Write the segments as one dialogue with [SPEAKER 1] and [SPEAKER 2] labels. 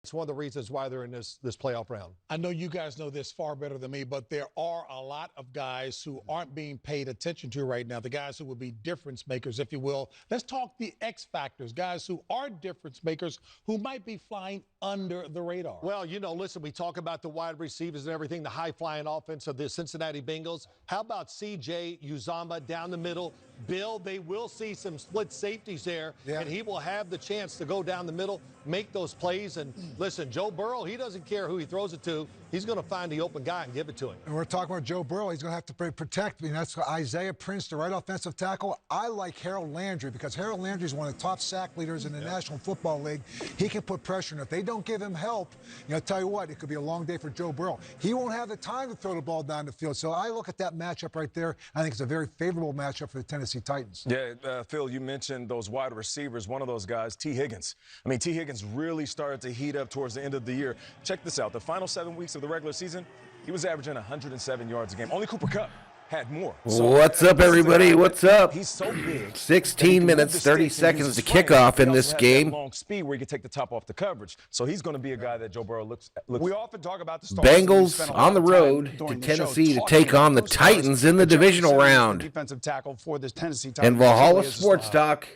[SPEAKER 1] It's one of the reasons why they're in this playoff round.
[SPEAKER 2] I know you guys know this far better than me, but there are a lot of guys who aren't being paid attention to right now, the guys who will be difference makers, if you will. Let's talk the X factors, guys who are difference makers who might be flying under the radar.
[SPEAKER 1] Well, listen, we talk about the wide receivers and everything, the high-flying offense of the Cincinnati Bengals. How about C.J. Uzomah down the middle? Bill, they will see some split safeties there, and he will have the chance to go down the middle, make those plays. And listen, Joe Burrow, he doesn't care who he throws it to. He's going to find the open guy and give it to him.
[SPEAKER 3] And we're talking about Joe Burrow. He's going to have to protect. That's Isaiah Prince, the right offensive tackle. I like Harold Landry because Harold Landry is one of the top sack leaders in the National Football League. He can put pressure, and if they don't give him help, I'll tell you what, it could be a long day for Joe Burrow. He won't have the time to throw the ball down the field. So I look at that matchup right there. I think it's a very favorable matchup for the Tennessee Titans.
[SPEAKER 4] Yeah, Phil, you mentioned those wide receivers. One of those guys, T. Higgins. I mean, T. Higgins really started to heat up towards the end of the year. Check this out. The final 7 weeks of the regular season, he was averaging 107 yards a game. Only Cooper Kupp had more.
[SPEAKER 5] So, what's up, everybody? What's up?
[SPEAKER 4] He's so big.
[SPEAKER 5] 16 minutes, 30 seconds to kick off in this game.
[SPEAKER 4] Long speed where he can take the top off the coverage. So he's going to be a guy that Joe Burrow looks.
[SPEAKER 6] We often talk about the
[SPEAKER 5] Bengals on the road to Tennessee to take on the Titans in the divisional round.
[SPEAKER 6] Defensive tackle for this Tennessee Titans.
[SPEAKER 5] And Valhalla Sports Talk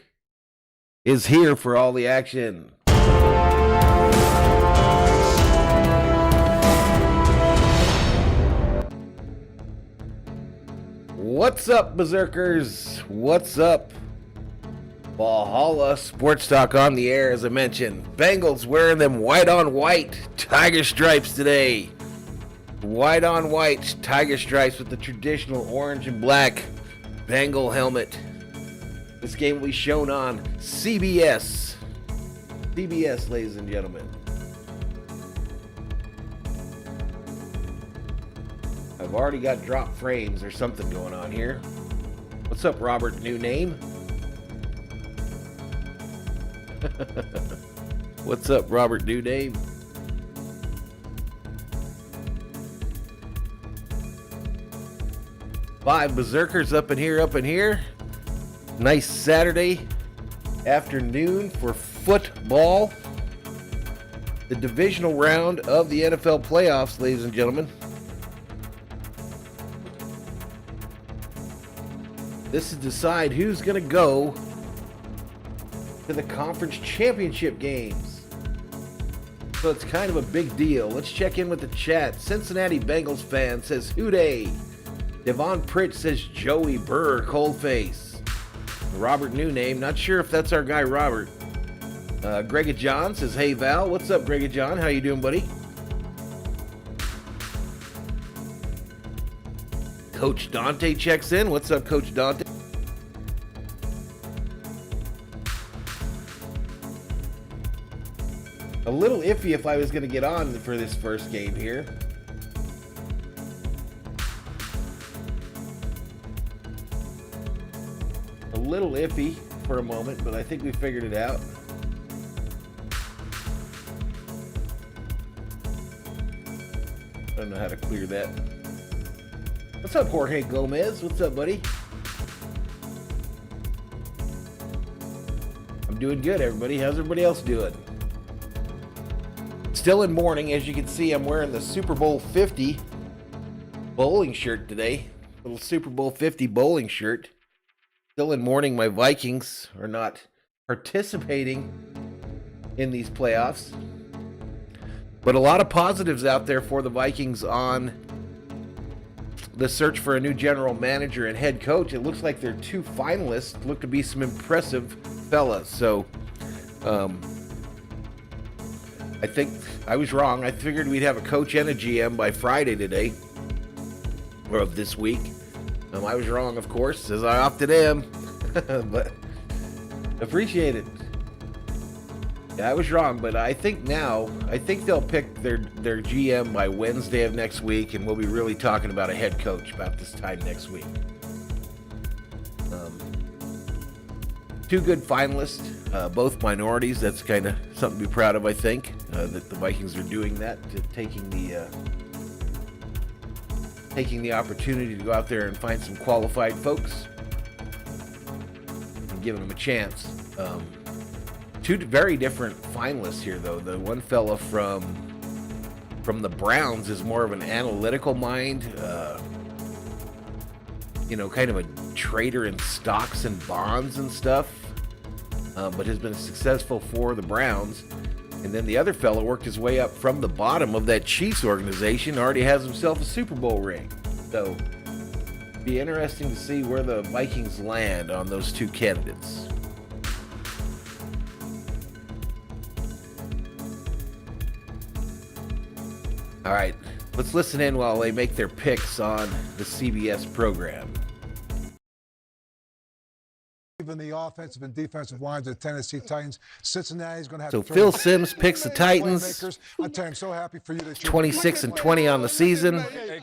[SPEAKER 5] is here for all the action. What's up, Berserkers? What's up? Valhalla Sports Talk on the air, as I mentioned. Bengals wearing them white on white tiger stripes today. White on white tiger stripes with the traditional orange and black Bengal helmet. This game will be shown on CBS. CBS, ladies and gentlemen. I've already got drop frames or something going on here. What's up, Robert? New name? What's up, Robert? New name? Five Berserkers up in here. Nice Saturday afternoon for football. The divisional round of the NFL playoffs, ladies and gentlemen. This is to decide who's going to go to the conference championship games. So it's kind of a big deal. Let's check in with the chat. Cincinnati Bengals fan says Hooday. Devon Pritch says Joey Burr, Coldface. Robert New Name, not sure if that's our guy Robert. Grega John says, hey Val. What's up, Grega John? How you doing, buddy? Coach Dante checks in. What's up, Coach Dante? A little iffy if I was going to get on for this first game here. A little iffy for a moment, but I think we figured it out. I don't know how to clear that. What's up, Jorge Gomez? What's up, buddy? I'm doing good, everybody. How's everybody else doing? Still in mourning. As you can see, I'm wearing the Super Bowl 50 bowling shirt today. Little Super Bowl 50 bowling shirt. Still in mourning. My Vikings are not participating in these playoffs. But a lot of positives out there for the Vikings on the search for a new general manager and head coach. It looks like their two finalists look to be some impressive fellas. So, I think I was wrong. I figured we'd have a coach and a GM by Friday today, or of this week. I was wrong, of course, as I often am, but appreciate it. Yeah, I was wrong, but I think they'll pick their GM by Wednesday of next week, and we'll be really talking about a head coach about this time next week. Two good finalists, both minorities. That's kind of something to be proud of, I think, that the Vikings are doing that, taking the opportunity to go out there and find some qualified folks and giving them a chance. Two very different finalists here, though. The one fella from the Browns is more of an analytical mind, kind of a trader in stocks and bonds and stuff, but has been successful for the Browns. And then the other fella worked his way up from the bottom of that Chiefs organization, already has himself a Super Bowl ring. So, be interesting to see where the Vikings land on those two candidates. All right, let's listen in while they make their picks on the CBS program.
[SPEAKER 3] Even the offensive and defensive lines of the Tennessee Titans. Cincinnati's going to have
[SPEAKER 5] So
[SPEAKER 3] to
[SPEAKER 5] Phil Simms picks the Titans.
[SPEAKER 3] I tell you, I'm so happy for you that
[SPEAKER 5] 26-20 on the season.
[SPEAKER 4] Hey,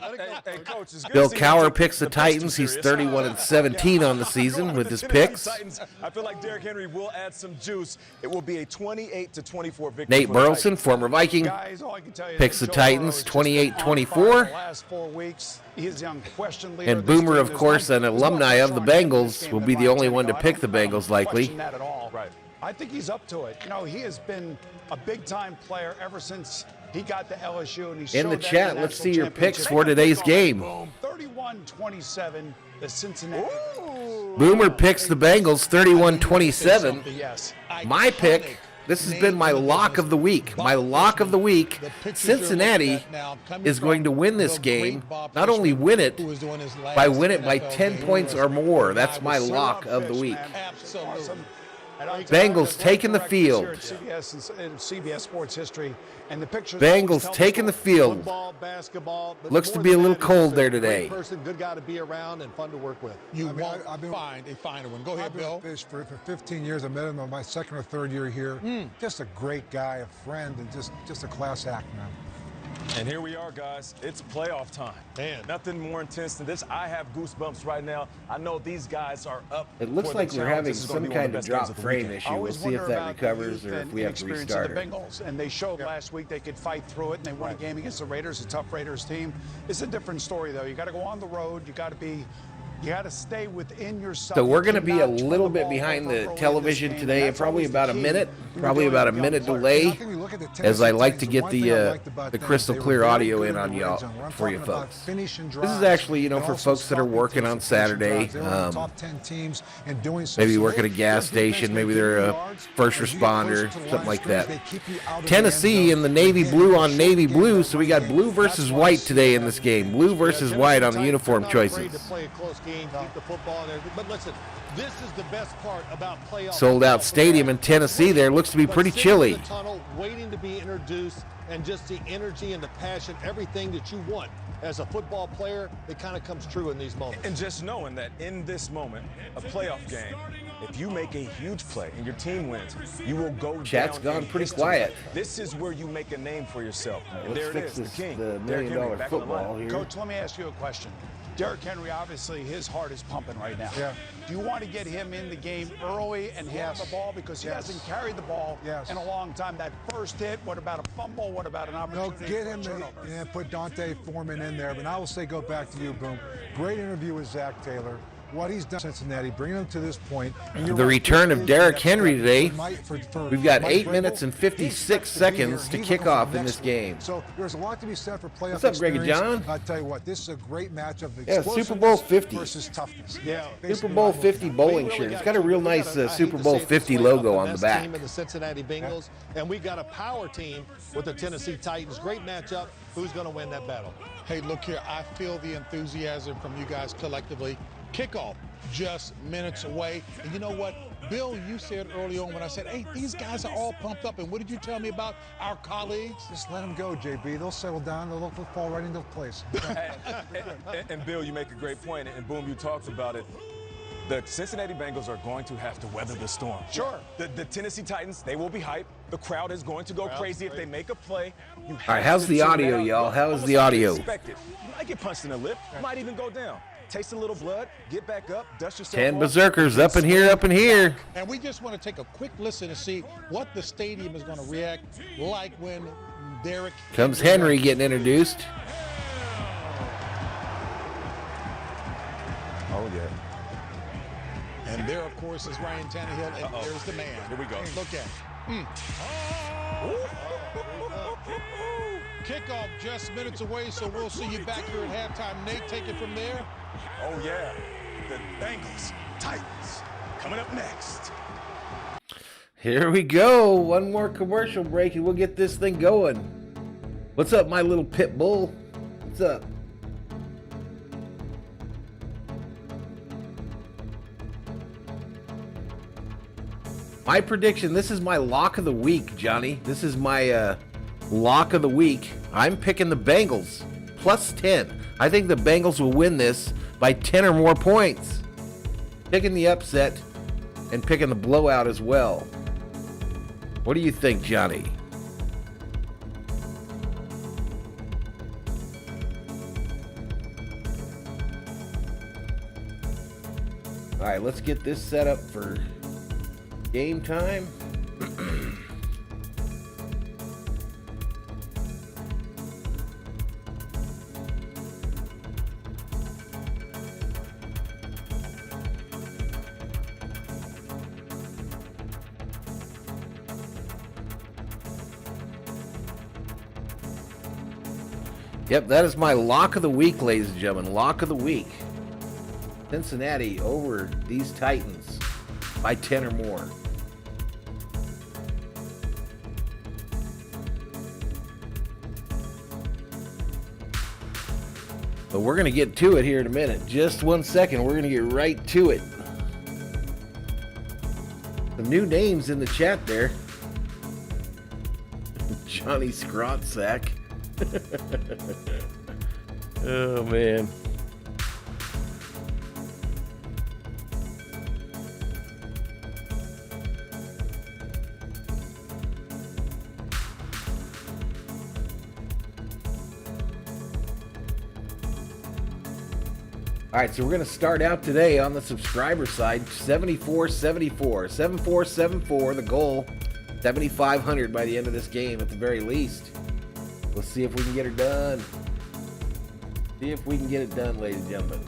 [SPEAKER 4] Coach, it's good
[SPEAKER 5] Bill
[SPEAKER 4] to see you
[SPEAKER 5] Cowher
[SPEAKER 4] take
[SPEAKER 5] picks the
[SPEAKER 4] best too
[SPEAKER 5] Titans. He's
[SPEAKER 4] serious.
[SPEAKER 5] 31-17 on the season with his picks.
[SPEAKER 4] Titans, I feel like Derrick Henry will add some juice. It will be a 28-24 victory.
[SPEAKER 5] Nate
[SPEAKER 4] for the
[SPEAKER 5] Burleson,
[SPEAKER 4] Titans.
[SPEAKER 5] former Viking,
[SPEAKER 6] Guys, all I can tell you
[SPEAKER 5] picks
[SPEAKER 6] is
[SPEAKER 5] the
[SPEAKER 6] Joe Burrow
[SPEAKER 5] Titans
[SPEAKER 6] has just been on fire
[SPEAKER 5] 28-24.
[SPEAKER 6] the last 4 weeks. He is the unquestioned leader
[SPEAKER 5] And
[SPEAKER 6] of this
[SPEAKER 5] Boomer,
[SPEAKER 6] team.
[SPEAKER 5] of
[SPEAKER 6] There's
[SPEAKER 5] course,
[SPEAKER 6] no-
[SPEAKER 5] an
[SPEAKER 6] there's no
[SPEAKER 5] alumni of the
[SPEAKER 6] Sean Payton in this
[SPEAKER 5] Bengals,
[SPEAKER 6] game
[SPEAKER 5] will
[SPEAKER 6] than
[SPEAKER 5] be the
[SPEAKER 6] Ryan
[SPEAKER 5] only one to
[SPEAKER 6] Tannehill.
[SPEAKER 5] pick the
[SPEAKER 6] I don't
[SPEAKER 5] Bengals, likely.
[SPEAKER 6] question that at all.
[SPEAKER 4] Right.
[SPEAKER 6] I think he's up to it. He has been a big-time player ever since he got to LSU. And he
[SPEAKER 5] In the
[SPEAKER 6] showed that
[SPEAKER 5] chat,
[SPEAKER 6] the
[SPEAKER 5] let's
[SPEAKER 6] national
[SPEAKER 5] see your picks
[SPEAKER 6] championship.
[SPEAKER 5] for today's game.
[SPEAKER 6] 31-27, the Cincinnati.
[SPEAKER 5] Boomer picks the Bengals 31-27.
[SPEAKER 6] Yes.
[SPEAKER 5] My pick, this has been my lock of the week. My lock of the week, Cincinnati is going to win this game. Not only win it, by win it by 10 points or more. That's my lock of the week.
[SPEAKER 6] Absolutely.
[SPEAKER 5] Bengals taking the field.
[SPEAKER 6] CBS Sports history, and the pictures.
[SPEAKER 5] Bengals taking the field.
[SPEAKER 1] Football, basketball. but
[SPEAKER 5] Looks to
[SPEAKER 1] more
[SPEAKER 5] be a
[SPEAKER 1] than
[SPEAKER 5] little
[SPEAKER 1] that, he's
[SPEAKER 5] cold
[SPEAKER 1] a
[SPEAKER 5] there
[SPEAKER 1] great
[SPEAKER 5] today.
[SPEAKER 1] Person, good guy to be around and fun to work with.
[SPEAKER 2] You
[SPEAKER 3] I've
[SPEAKER 2] won't
[SPEAKER 3] been-
[SPEAKER 2] find a finer one. Go ahead,
[SPEAKER 3] I've been
[SPEAKER 2] Bill.
[SPEAKER 3] a fish for 15 years. I met him on my second or third year here. Just a great guy, a friend, and just a class act, man.
[SPEAKER 4] And here we are, guys. It's playoff time.
[SPEAKER 1] Man.
[SPEAKER 4] Nothing more intense than this. I have goosebumps right now. I know these guys are up.
[SPEAKER 5] It looks
[SPEAKER 4] for the
[SPEAKER 5] like we're
[SPEAKER 4] challenge.
[SPEAKER 5] having
[SPEAKER 4] This is gonna
[SPEAKER 5] some
[SPEAKER 4] be one
[SPEAKER 5] kind
[SPEAKER 4] the
[SPEAKER 5] of
[SPEAKER 4] best games
[SPEAKER 5] drop
[SPEAKER 4] the
[SPEAKER 5] frame
[SPEAKER 4] weekend.
[SPEAKER 5] issue.
[SPEAKER 6] I
[SPEAKER 5] We'll
[SPEAKER 6] always
[SPEAKER 5] see if
[SPEAKER 6] wonder
[SPEAKER 5] that
[SPEAKER 6] about the
[SPEAKER 5] recovers
[SPEAKER 6] youth
[SPEAKER 5] or if
[SPEAKER 6] and
[SPEAKER 5] we have to
[SPEAKER 6] inexperience
[SPEAKER 5] restart
[SPEAKER 6] of the
[SPEAKER 5] it.
[SPEAKER 6] Bengals, and they showed last week they could fight through it, and they won a game against the Raiders, a tough Raiders team. It's a different story, though. You got to go on the road. You got to stay within yourself.
[SPEAKER 5] So we're going to
[SPEAKER 6] You
[SPEAKER 5] be a
[SPEAKER 6] cannot turn
[SPEAKER 5] little
[SPEAKER 6] the
[SPEAKER 5] bit
[SPEAKER 6] ball
[SPEAKER 5] behind
[SPEAKER 6] over
[SPEAKER 5] the
[SPEAKER 6] early in this
[SPEAKER 5] television
[SPEAKER 6] game,
[SPEAKER 5] today,
[SPEAKER 6] and that's
[SPEAKER 5] probably
[SPEAKER 6] always
[SPEAKER 5] about
[SPEAKER 6] the
[SPEAKER 5] a
[SPEAKER 6] key
[SPEAKER 5] minute,
[SPEAKER 6] when
[SPEAKER 5] probably
[SPEAKER 6] you're
[SPEAKER 5] about a
[SPEAKER 6] dealing with
[SPEAKER 5] minute
[SPEAKER 6] young
[SPEAKER 5] delay,
[SPEAKER 3] I think we look at the
[SPEAKER 5] as I
[SPEAKER 3] Tennessee
[SPEAKER 5] like to
[SPEAKER 3] Titans,
[SPEAKER 5] get
[SPEAKER 3] one thing I
[SPEAKER 5] the
[SPEAKER 3] liked about them,
[SPEAKER 5] crystal
[SPEAKER 3] they were
[SPEAKER 5] clear
[SPEAKER 3] very
[SPEAKER 5] audio
[SPEAKER 3] good
[SPEAKER 5] in
[SPEAKER 3] the
[SPEAKER 5] on
[SPEAKER 3] red
[SPEAKER 5] y'all
[SPEAKER 3] zone. I'm
[SPEAKER 5] for you
[SPEAKER 3] talking about
[SPEAKER 5] folks.
[SPEAKER 3] finishing
[SPEAKER 5] This is
[SPEAKER 3] drives,
[SPEAKER 5] actually,
[SPEAKER 3] and
[SPEAKER 5] for
[SPEAKER 3] also
[SPEAKER 5] folks that are
[SPEAKER 3] stopping
[SPEAKER 5] working
[SPEAKER 3] teams
[SPEAKER 5] on
[SPEAKER 3] from finishing
[SPEAKER 5] Saturday,
[SPEAKER 3] drives. They were in the top 10 teams and doing so.
[SPEAKER 5] maybe
[SPEAKER 3] So
[SPEAKER 5] work at a
[SPEAKER 3] they-
[SPEAKER 5] gas
[SPEAKER 3] their defense
[SPEAKER 5] station,
[SPEAKER 3] may
[SPEAKER 5] maybe
[SPEAKER 3] give
[SPEAKER 5] they're
[SPEAKER 3] you
[SPEAKER 5] a
[SPEAKER 3] yards,
[SPEAKER 5] first
[SPEAKER 3] as you get closer
[SPEAKER 5] responder,
[SPEAKER 3] to the line
[SPEAKER 5] something
[SPEAKER 3] of
[SPEAKER 5] like
[SPEAKER 3] scrimmage,
[SPEAKER 5] that.
[SPEAKER 3] they keep you out of the
[SPEAKER 5] Tennessee
[SPEAKER 3] end
[SPEAKER 5] in the
[SPEAKER 3] zone.
[SPEAKER 5] navy
[SPEAKER 3] Again,
[SPEAKER 5] blue
[SPEAKER 3] short
[SPEAKER 5] on navy
[SPEAKER 3] game,
[SPEAKER 5] blue,
[SPEAKER 3] that
[SPEAKER 5] so we
[SPEAKER 3] one
[SPEAKER 5] got
[SPEAKER 3] game.
[SPEAKER 5] blue versus
[SPEAKER 3] That's why I
[SPEAKER 5] white
[SPEAKER 3] see
[SPEAKER 5] today
[SPEAKER 3] that
[SPEAKER 5] in this
[SPEAKER 3] as a
[SPEAKER 5] game.
[SPEAKER 3] game.
[SPEAKER 5] Blue versus
[SPEAKER 1] Yeah,
[SPEAKER 5] white on
[SPEAKER 1] Tennessee
[SPEAKER 5] the uniform
[SPEAKER 1] Titans are not afraid
[SPEAKER 5] choices.
[SPEAKER 1] to play a close game, keep the football and everything. But listen, this is the best part about playoff.
[SPEAKER 5] Sold out stadium in Tennessee there. Looks to be
[SPEAKER 1] But
[SPEAKER 5] pretty
[SPEAKER 1] sitting in
[SPEAKER 5] chilly.
[SPEAKER 1] the tunnel, waiting to be introduced, and just the energy and the passion, everything that you want as a football player, it kind of comes true in these moments.
[SPEAKER 4] And just knowing that in this moment, a playoff game, if you make a huge play and your team wins, you will go
[SPEAKER 5] Chat's
[SPEAKER 4] down
[SPEAKER 5] gone
[SPEAKER 4] in
[SPEAKER 5] pretty
[SPEAKER 4] history.
[SPEAKER 5] quiet.
[SPEAKER 4] This is where you make a name for yourself. And
[SPEAKER 5] Let's
[SPEAKER 4] there it
[SPEAKER 5] fix
[SPEAKER 4] is, the
[SPEAKER 5] this,
[SPEAKER 4] king.
[SPEAKER 5] the
[SPEAKER 4] Derrick
[SPEAKER 5] $1
[SPEAKER 4] Henry
[SPEAKER 5] million
[SPEAKER 4] back in the
[SPEAKER 5] football
[SPEAKER 4] lineup.
[SPEAKER 5] here.
[SPEAKER 6] Coach, let me ask you a question. Derrick Henry, obviously, his heart is pumping right now.
[SPEAKER 3] Yeah.
[SPEAKER 6] Do you want to get him in the game early and hit the ball? Because he hasn't carried the ball in a long time. That first hit, what about a fumble? What about an
[SPEAKER 3] No,
[SPEAKER 6] opportunity?
[SPEAKER 3] get
[SPEAKER 6] for a
[SPEAKER 3] him
[SPEAKER 6] turnover?
[SPEAKER 3] put Dante Foreman in there. But I will say, go back to you, Boom. Great interview with Zach Taylor. What he's done in Cincinnati, bringing them to this point. And you're
[SPEAKER 5] The
[SPEAKER 3] right,
[SPEAKER 5] return
[SPEAKER 3] this
[SPEAKER 5] of
[SPEAKER 3] is
[SPEAKER 5] Derrick
[SPEAKER 3] the next
[SPEAKER 5] Henry
[SPEAKER 3] step
[SPEAKER 5] today.
[SPEAKER 3] for
[SPEAKER 5] We've got
[SPEAKER 3] Mike
[SPEAKER 5] 8
[SPEAKER 3] Vrabel.
[SPEAKER 5] minutes and
[SPEAKER 3] He
[SPEAKER 5] 56
[SPEAKER 3] expects to be here.
[SPEAKER 5] seconds to
[SPEAKER 3] He's
[SPEAKER 5] kick
[SPEAKER 3] looking for
[SPEAKER 5] off
[SPEAKER 3] the
[SPEAKER 5] in
[SPEAKER 3] next
[SPEAKER 5] this game.
[SPEAKER 3] So there's a lot to be said for playoff
[SPEAKER 5] What's up, Greggy
[SPEAKER 3] experience.
[SPEAKER 5] John?
[SPEAKER 3] I tell you what, this is a great matchup.
[SPEAKER 5] Yeah, Super Bowl 50.
[SPEAKER 3] versus toughness.
[SPEAKER 1] Yeah.
[SPEAKER 5] Super Bowl 50 bowling shirt. It's got a real nice Super Bowl 50 logo on the back.
[SPEAKER 1] Team of the Cincinnati Bengals, and we got a power team with the Tennessee Titans. Great matchup. Who's going to win that battle?
[SPEAKER 2] Hey, look here. I feel the enthusiasm from you guys collectively. Kickoff just minutes away. And you know what? Bill, you said early on when I said, hey, these guys are all pumped up. And what did you tell me about our colleagues?
[SPEAKER 3] Just let them go, JB. They'll settle down. They'll fall right into place.
[SPEAKER 4] And Bill, you make a great point, and Boom, you talked about it. The Cincinnati Bengals are going to have to weather the storm.
[SPEAKER 6] Sure.
[SPEAKER 4] The Tennessee Titans, they will be hyped. The crowd is going to go crazy if they make a play. You
[SPEAKER 5] All right, how's the audio, y'all? How is the audio?
[SPEAKER 4] Expect it. You might get punched in the lip. You might even go down. Taste a little blood. Get back up. Dust yourself
[SPEAKER 5] 10
[SPEAKER 4] off.
[SPEAKER 5] berserkers up in here, up in here.
[SPEAKER 2] And we just want to take a quick listen to see what the stadium is going to react like when Derrick
[SPEAKER 5] Comes Henry getting introduced.
[SPEAKER 4] Oh, yeah.
[SPEAKER 2] And there, of course, is Ryan Tannehill, and there's the man.
[SPEAKER 4] Here we go.
[SPEAKER 2] Look at it. Kickoff just minutes away, so we'll see you back here at halftime. Nate, take it from there.
[SPEAKER 4] Oh, yeah. The Bengals, Titans, coming up next.
[SPEAKER 5] Here we go. One more commercial break and we'll get this thing going. What's up, my little pit bull? What's up? My prediction, this is my lock of the week, Johnny. This is my lock of the week. I'm picking the Bengals, plus 10. I think the Bengals will win this by 10 or more points. Picking the upset and picking the blowout as well. What do you think, Johnny? All right, let's get this set up for game time. Yep, that is my lock of the week, ladies and gentlemen. Lock of the week. Cincinnati over these Titans by 10 or more. But we're going to get to it here in a minute. Just 1 second. We're going to get right to it. Some new names in the chat there. Johnny Scrotsack. Oh, man. All right, so we're going to start out today on the subscriber side, 74-74, 7474, the goal, 7,500 by the end of this game at the very least. Let's see if we can get it done. See if we can get it done, ladies and gentlemen.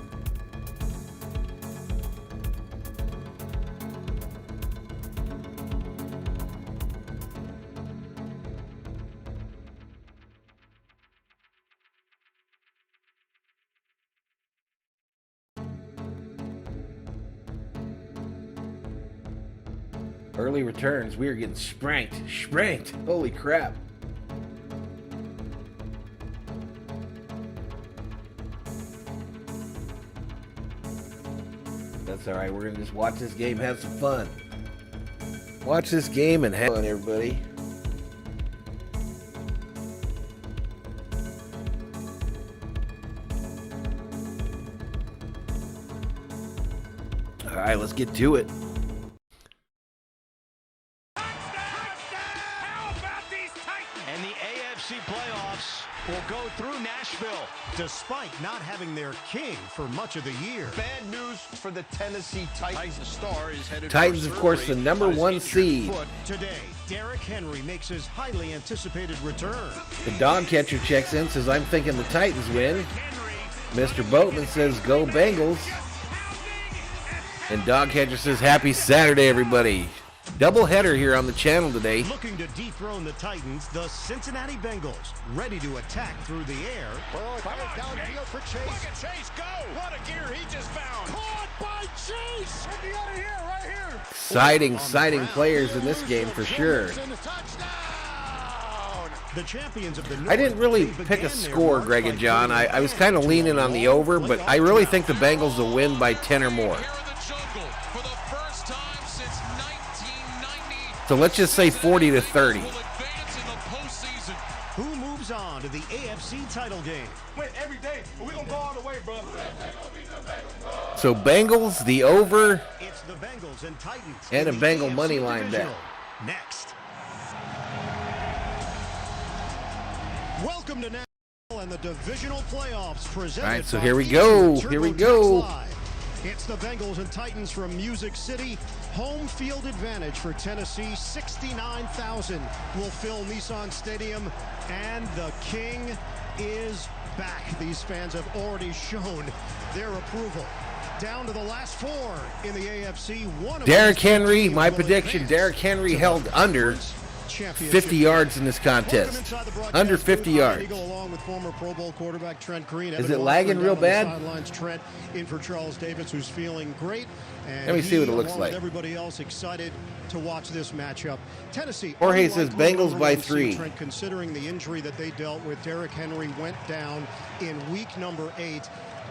[SPEAKER 5] Early returns, we are getting spranked. Holy crap. That's all right. We're going to just watch this game, have some fun. Watch this game and have fun, everybody. All right, let's get to it.
[SPEAKER 7] Will go through Nashville despite not having their king for much of the year.
[SPEAKER 8] Bad news for the Tennessee Titans. The star is headed
[SPEAKER 5] Titans, of course, the number one seed.
[SPEAKER 7] Today, Derrick Henry makes his highly anticipated return.
[SPEAKER 5] The dog catcher checks in, says, I'm thinking the Titans win. Mr. Boatman says, go Bengals. And dog catcher says, happy Saturday, everybody. Double header here on the channel today.
[SPEAKER 7] Looking to dethrone the Titans, the Cincinnati Bengals, ready to attack through the air.
[SPEAKER 8] Fires downfield for Chase.
[SPEAKER 9] Look at Chase go! What a gear he just found!
[SPEAKER 8] Caught by Chase! Get me out of here, right here!
[SPEAKER 5] Exciting players in this game for sure.
[SPEAKER 7] The champions of the North,
[SPEAKER 5] I didn't really pick a score, Greg and John. I was kind of leaning on the over, but I really think the Bengals will win by 10 or more. So let's just say 40-30.
[SPEAKER 7] Who moves on to the AFC title game?
[SPEAKER 8] Wait, every day, we're going to go all the way, bro.
[SPEAKER 5] So Bengals, the over,
[SPEAKER 7] It's the Bengals and Titans
[SPEAKER 5] and a
[SPEAKER 7] in the
[SPEAKER 5] Bengal
[SPEAKER 7] AFC
[SPEAKER 5] money line bet.
[SPEAKER 7] divisional. Next. Welcome to Nashville and the divisional playoffs presented.
[SPEAKER 5] All right, so
[SPEAKER 7] by
[SPEAKER 5] here we
[SPEAKER 7] Easy
[SPEAKER 5] go.
[SPEAKER 7] Turbo
[SPEAKER 5] Here we
[SPEAKER 7] Tax
[SPEAKER 5] go.
[SPEAKER 7] Live. It's the Bengals and Titans from Music City. Home field advantage for Tennessee. 69,000 will fill Nissan Stadium. And the King is back. These fans have already shown their approval. down to the last 4 in the AFC.
[SPEAKER 5] Derrick Henry, my prediction, Derrick Henry held under 50 yards in this contest. Under 50 yards.
[SPEAKER 7] Along with former Pro Bowl quarterback Trent Green.
[SPEAKER 5] Is it lagging real bad?
[SPEAKER 7] Sidelines, Trent in for Charles Davis, who's feeling great. And
[SPEAKER 5] let me see what it looks like.
[SPEAKER 7] Everybody else excited to watch this matchup. Tennessee.
[SPEAKER 5] Jorge says Bengals by 3.
[SPEAKER 7] Trent, considering the injury that they dealt with, Derrick Henry went down in week number 8.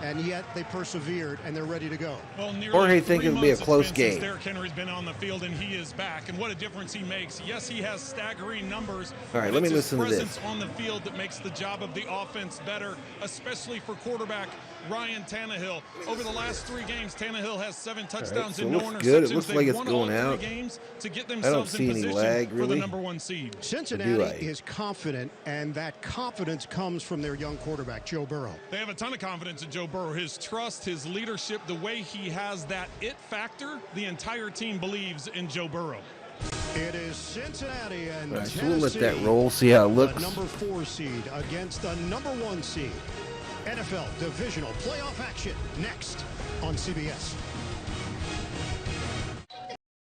[SPEAKER 7] And yet they persevered, and they're ready to go.
[SPEAKER 10] Well,
[SPEAKER 5] Jorge thinks it'll be a close game.
[SPEAKER 10] Derrick Henry's been on the field, and he is back. And what a difference he makes. Yes, he has staggering numbers.
[SPEAKER 5] All right, let me listen to this.
[SPEAKER 10] It's his presence on the field that makes the job of the offense better, especially for quarterback Ryan Tannehill. Over the last 3 games, Tannehill has 7 touchdowns and no interceptions.
[SPEAKER 5] Good. It looks like it's going out.
[SPEAKER 10] To get
[SPEAKER 5] I don't see any lag, really.
[SPEAKER 10] For the number 1 seed.
[SPEAKER 7] Cincinnati is confident, and that confidence comes from their young quarterback, Joe Burrow.
[SPEAKER 10] They have a ton of confidence in Joe Burrow. His trust, his leadership, the way he has that it factor, the entire team believes in Joe Burrow.
[SPEAKER 7] It is Cincinnati and
[SPEAKER 5] All right,
[SPEAKER 7] Tennessee.
[SPEAKER 5] so we'll let that roll, see how it looks.
[SPEAKER 7] The number 4 seed against the number 1 seed. NFL divisional playoff action next on CBS.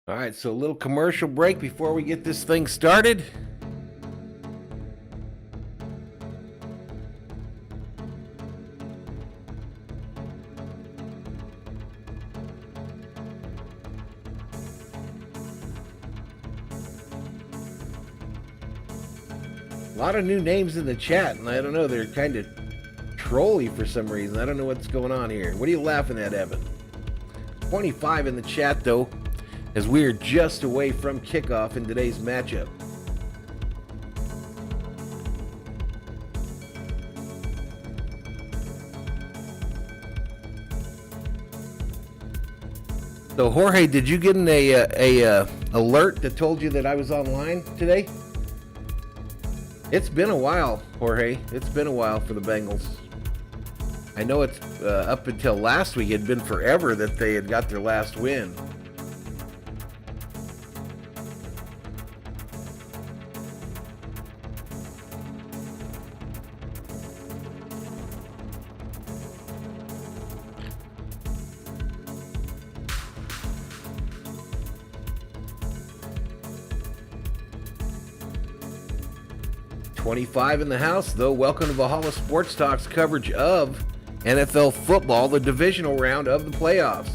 [SPEAKER 5] All right, so a little commercial break before we get this thing started. A lot of new names in the chat, and I don't know, they're kind of trolly for some reason. I don't know what's going on here. What are you laughing at, Evan? 25 in the chat, though, as we are just away from kickoff in today's matchup. So, Jorge, did you get a alert that told you that I was online today? It's been a while, Jorge. It's been a while for the Bengals. I know it's up until last week. It had been forever that they had got their last win. .25 in the house, though. Welcome to Valhalla Sports Talk's coverage of NFL football, the divisional round of the playoffs.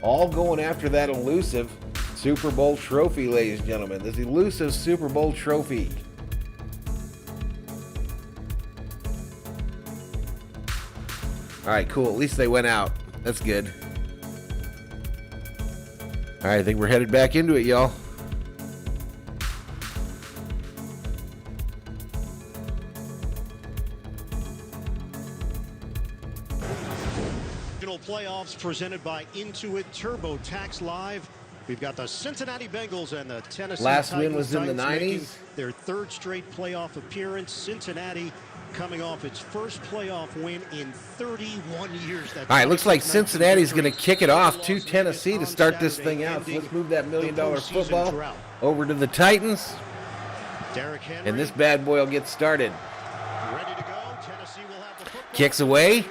[SPEAKER 5] All going after that elusive Super Bowl trophy, ladies and gentlemen. This elusive Super Bowl trophy. All right, cool. At least they went out. That's good. All right, I think we're headed back into it, y'all.
[SPEAKER 7] Playoffs presented by Intuit TurboTax Live. We've got the Cincinnati Bengals and the Tennessee
[SPEAKER 5] Last
[SPEAKER 7] Titans.
[SPEAKER 5] win was in the 90s.
[SPEAKER 7] Their 3rd straight playoff appearance. Cincinnati coming off its first playoff win in 31 years. All
[SPEAKER 5] right, looks like Cincinnati's going to kick it off to Tennessee to start this thing out. So let's move that $1 million football over to the Titans.
[SPEAKER 7] Derrick Henry.
[SPEAKER 5] And this bad boy will get started.
[SPEAKER 7] Ready to go. Tennessee will have the football.
[SPEAKER 5] Kicks away.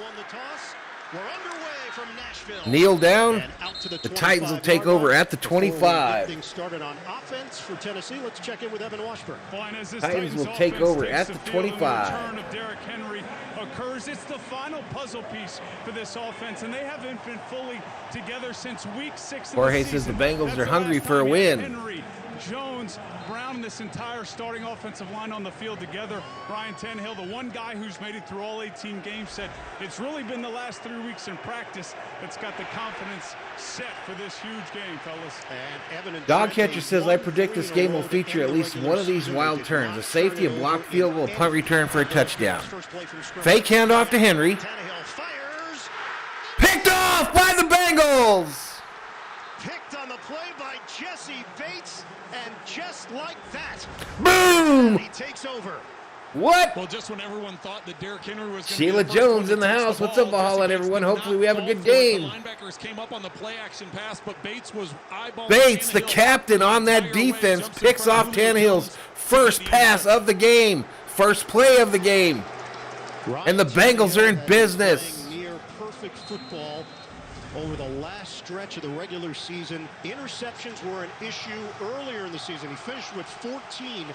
[SPEAKER 5] Kneel down. The Titans will take over at the 25.
[SPEAKER 7] Started on offense for Tennessee. Let's check in with Evan Washburn.
[SPEAKER 5] Titans will take over at the 25.
[SPEAKER 10] Return of Derrick Henry occurs. It's the final puzzle piece for this offense, and they haven't been fully together since week 6 of the
[SPEAKER 5] Jorge
[SPEAKER 10] season.
[SPEAKER 5] says the Bengals are hungry for a win.
[SPEAKER 10] Henry, Jones, Brown, this entire starting offensive line on the field together. Ryan Tannehill, the one guy who's made it through all 18 games, said it's really been the last 3 weeks in practice that's got the confidence set for this huge game, fellas.
[SPEAKER 5] Dog Catcher says, I predict this game will feature at least one of these wild turns. A safety, a blocked field goal, a punt return for a touchdown. Fake handoff to Henry. Picked off by the Bengals!
[SPEAKER 7] Picked on the play by Jesse Bates, and just like that,
[SPEAKER 5] boom!
[SPEAKER 7] He takes over.
[SPEAKER 5] What?
[SPEAKER 10] Well, just when everyone thought that Derrick Henry was
[SPEAKER 5] Sheila Jones in the house. What's up, Valhalla, and everyone? Hopefully we have a good game.
[SPEAKER 10] The linebackers came up on the play action pass, but Bates was eyeballing
[SPEAKER 5] Bates, the captain on that defense, picks off Tannehill's first pass of the game, first play of the game. And the Bengals are in business.
[SPEAKER 7] Near perfect football over the last stretch of the regular season. Interceptions were an issue earlier in the season. He finished with 14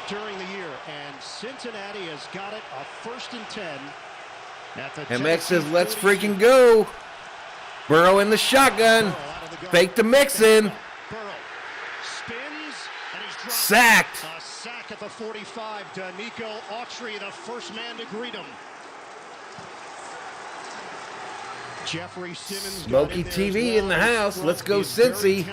[SPEAKER 7] during the year, and Cincinnati has got it a 1st and 10.
[SPEAKER 5] MX says, let's freaking go. Burrow in the shotgun. Fake to Mixon.
[SPEAKER 7] Burrow spins, and he's dropped.
[SPEAKER 5] Sacked.
[SPEAKER 7] A sack at the 45. Danico Autry, the first man to greet him. Jeffrey Simmons.
[SPEAKER 5] Smoky TV in the house. Let's go, Cincy.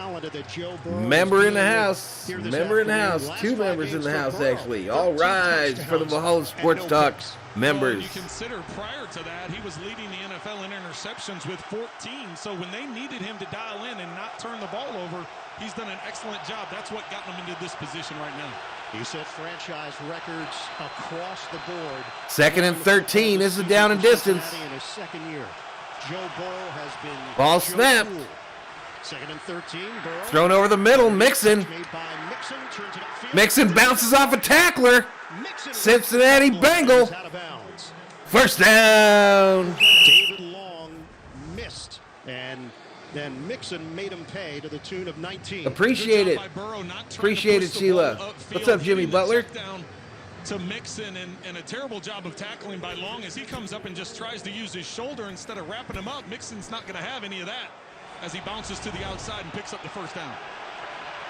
[SPEAKER 5] Member in the house. Member in the house. 2 members in the house, actually. All rise for the Valhalla Sports Talk members.
[SPEAKER 10] Well, you consider prior to that, he was leading the NFL in interceptions with 14. So when they needed him to dial in and not turn the ball over, he's done an excellent job. That's what got him into this position right now.
[SPEAKER 7] He set franchise records across the board.
[SPEAKER 5] 2nd and 13. This is down and distance.
[SPEAKER 7] In his second year. Joe Burrow has been
[SPEAKER 5] ball snapped.
[SPEAKER 7] 2nd and 13. Burrow
[SPEAKER 5] thrown over the middle. Mixon. Mixon bounces off a tackler. Cincinnati Bengal. First down.
[SPEAKER 7] David Long missed, and then Mixon made him pay to the tune of 19.
[SPEAKER 5] Appreciate it. Appreciate it, Sheila. What's up, Jimmy Butler?
[SPEAKER 10] To Mixon, and a terrible job of tackling by Long as he comes up and just tries to use his shoulder instead of wrapping him up. Mixon's not going to have any of that as he bounces to the outside and picks up the first down.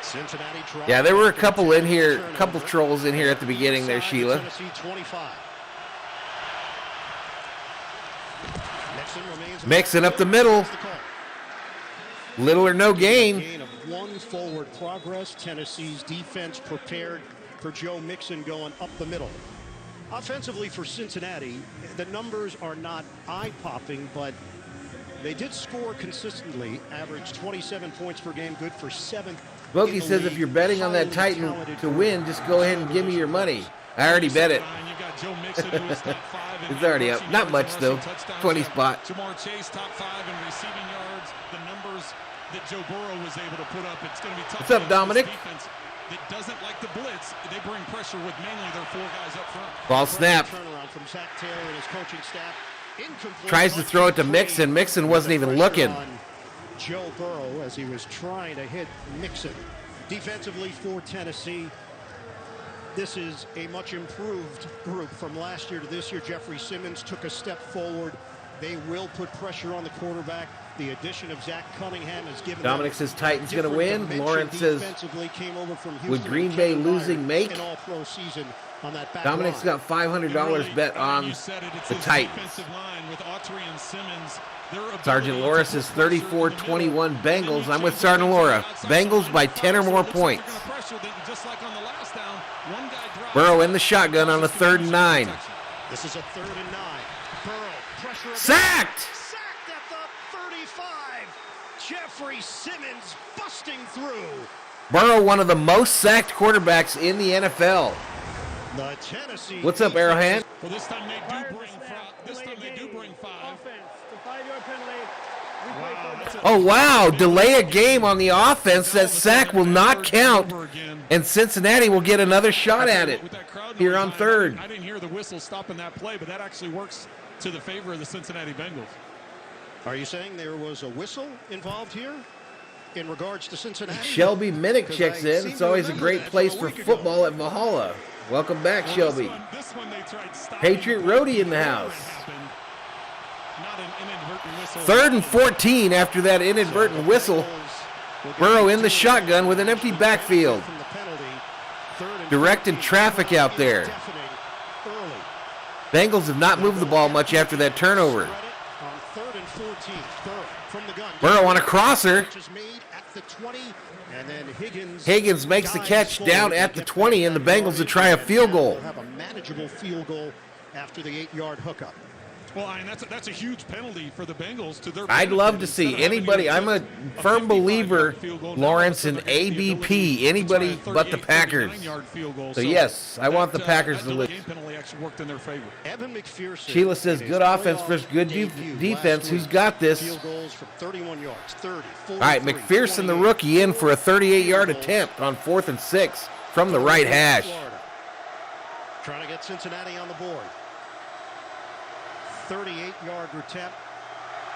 [SPEAKER 7] Cincinnati.
[SPEAKER 5] Yeah, there were a couple in here, a couple trolls in here at the beginning there, Sheila. Mixon up the middle. Little or no gain.
[SPEAKER 7] Gain of 1 forward progress. Tennessee's defense prepared for Joe Mixon going up the middle. Offensively for Cincinnati, the numbers are not eye-popping, but they did score consistently, averaged 27 points per game, good for 7th.
[SPEAKER 5] Smokey says if you're betting on that Titan to win, just go ahead and give me your money. I already bet it. It's already up. Not much, though. 20 spot.
[SPEAKER 10] Jamar Chase, top 5 in receiving yards. The numbers that Joe Burrow was able to put up, it's going to be tough.
[SPEAKER 5] What's up, Dominic?
[SPEAKER 10] That doesn't like the blitz. They bring pressure with mainly their 4 guys up front.
[SPEAKER 5] Ball snap.
[SPEAKER 7] From Zach Taylor and his coaching staff.
[SPEAKER 5] Tries to throw it to Mixon. Mixon wasn't even looking.
[SPEAKER 7] Joe Burrow as he was trying to hit Mixon. Defensively for Tennessee, this is a much improved group from last year to this year. Jeffrey Simmons took a step forward. They will put pressure on the quarterback. The addition of Zach Cunningham has given.
[SPEAKER 5] Dominic says Titans going to win. Lawrence says, would Green Bay losing make? Dominic's got $500 bet on the Titans. Sergeant Laura says 34-21 Bengals. I'm with Sergeant Laura. Bengals by 10 or more points. Burrow in the shotgun on a 3rd and 9.
[SPEAKER 7] This is a 3rd and 9. Burrow
[SPEAKER 5] sacked.
[SPEAKER 7] Sacked at the 35. Jeffrey Simmons busting through.
[SPEAKER 5] Burrow, one of the most sacked quarterbacks in the NFL.
[SPEAKER 7] The Tennessee.
[SPEAKER 5] What's up, Arrowhead?
[SPEAKER 10] Well, this time they do bring 5.
[SPEAKER 5] Oh, wow. Delay a game on the offense. That sack will not count. And Cincinnati will get another shot at it here on 3rd.
[SPEAKER 10] I didn't hear the whistle stopping that play, but that actually works to the favor of the Cincinnati Bengals.
[SPEAKER 7] Are you saying there was a whistle involved here in regards to Cincinnati?
[SPEAKER 5] Shelby Minnick checks in. It's always a great place for football at Valhalla. Welcome back, Shelby. Patriot Roadie in the house. 3rd and 14 after that inadvertent whistle. Burrow in the shotgun with an empty backfield. Directing traffic out there. Bengals have not moved the ball much after that turnover. Burrow on a crosser. Higgins makes the catch down at the 20, and the Bengals will try a field goal.
[SPEAKER 7] Have a manageable field goal after the 8-yard hookup.
[SPEAKER 10] Well, I mean, that's a huge penalty for the Bengals to their.
[SPEAKER 5] I'd love to see anybody. I'm a firm believer, Lawrence, in ABP. Anybody but the Packers. So yes, I want the Packers to lose. Sheila says good offense versus good defense. Who's got this? All right, McPherson, the rookie, in for a 38-yard attempt on 4th and 6 from the right hash.
[SPEAKER 7] Trying to get Cincinnati on the board. 38-yard attempt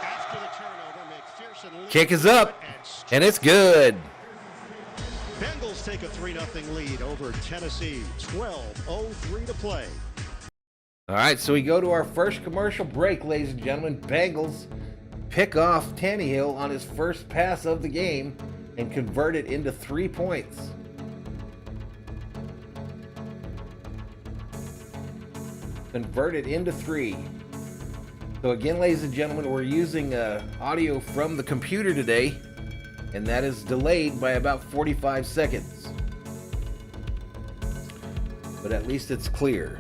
[SPEAKER 7] after the turnover
[SPEAKER 5] Kick is up, and it's good.
[SPEAKER 7] Bengals take a 3-0 lead over Tennessee. 12:03 to play.
[SPEAKER 5] All right, so we go to our first commercial break, ladies and gentlemen. Bengals pick off Tannehill on his first pass of the game and convert it into 3 points. Convert it into 3. So again, ladies and gentlemen, we're using audio from the computer today, and that is delayed by about 45 seconds. But at least it's clear.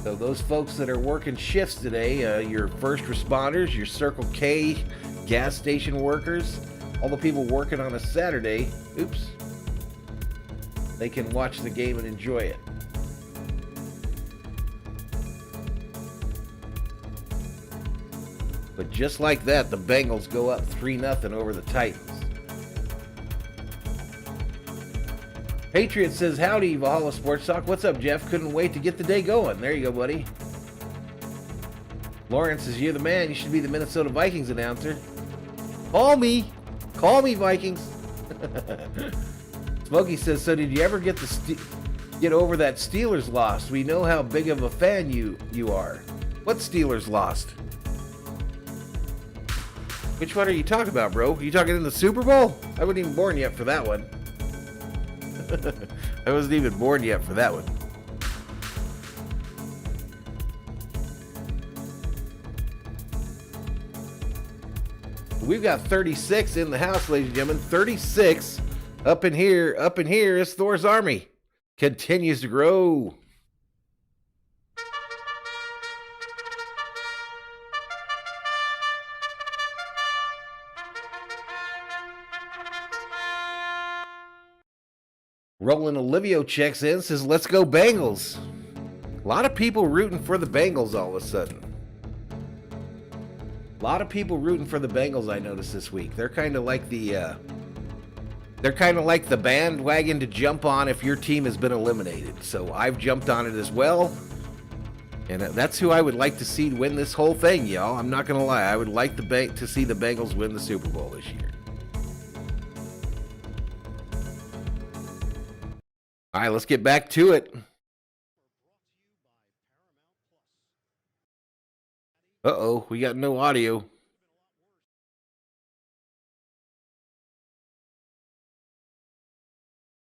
[SPEAKER 5] So those folks that are working shifts today, your first responders, your Circle K gas station workers, all the people working on a Saturday, they can watch the game and enjoy it. But just like that, the Bengals go up 3-0 over the Titans. Patriot says, howdy, Valhalla Sports Talk. What's up, Jeff? Couldn't wait to get the day going. There you go, buddy. Lawrence says, you're the man. You should be the Minnesota Vikings announcer. Call me. Call me, Vikings. Smokey says, so did you ever get over that Steelers loss? We know how big of a fan you are. What Steelers lost? Which one are you talking about, bro? Are you talking in the Super Bowl? I wasn't even born yet for that one. I wasn't even born yet for that one. We've got 36 in the house, ladies and gentlemen. 36 up in here. Up in here is Thor's Army. Continues to grow. Roland Olivio checks in, says, let's go Bengals. A lot of people rooting for the Bengals all of a sudden. A lot of people rooting for the Bengals, I noticed this week. They're kind of like the bandwagon to jump on if your team has been eliminated. So I've jumped on it as well. And that's who I would like to see win this whole thing, y'all. I'm not going to lie. I would like to see the Bengals win the Super Bowl this year. All right, let's get back to it. Uh-oh, we got no audio.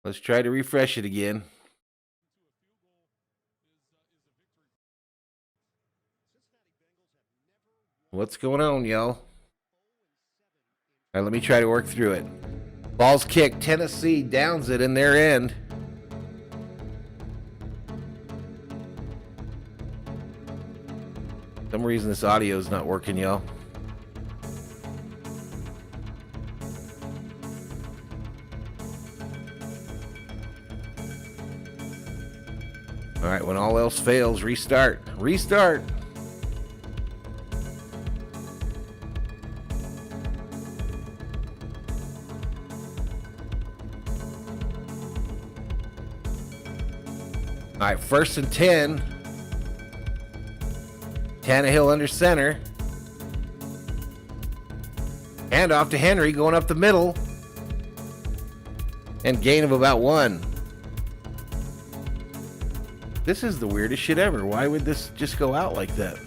[SPEAKER 5] Let's try to refresh it again. What's going on, y'all? All right, let me try to work through it. Ball's kicked. Tennessee downs it in their end. For some reason this audio is not working, y'all. All right, when all else fails, restart. Restart. All right, 1st and 10. Tannehill under center. Hand off to Henry, going up the middle. And gain of about 1. This is the weirdest shit ever. Why would this just go out like that?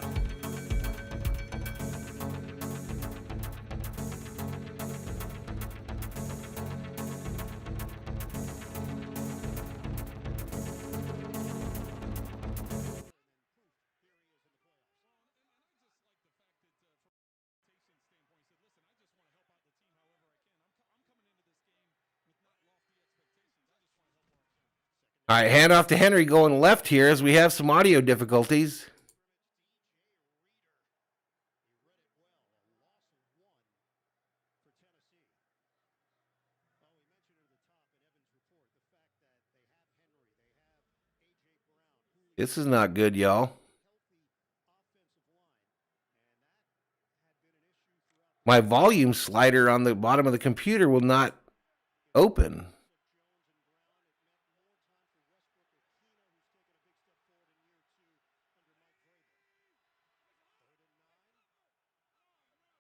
[SPEAKER 5] All right, hand off to Henry going left here as we have some audio difficulties. This is not good, y'all. My volume slider on the bottom of the computer will not open.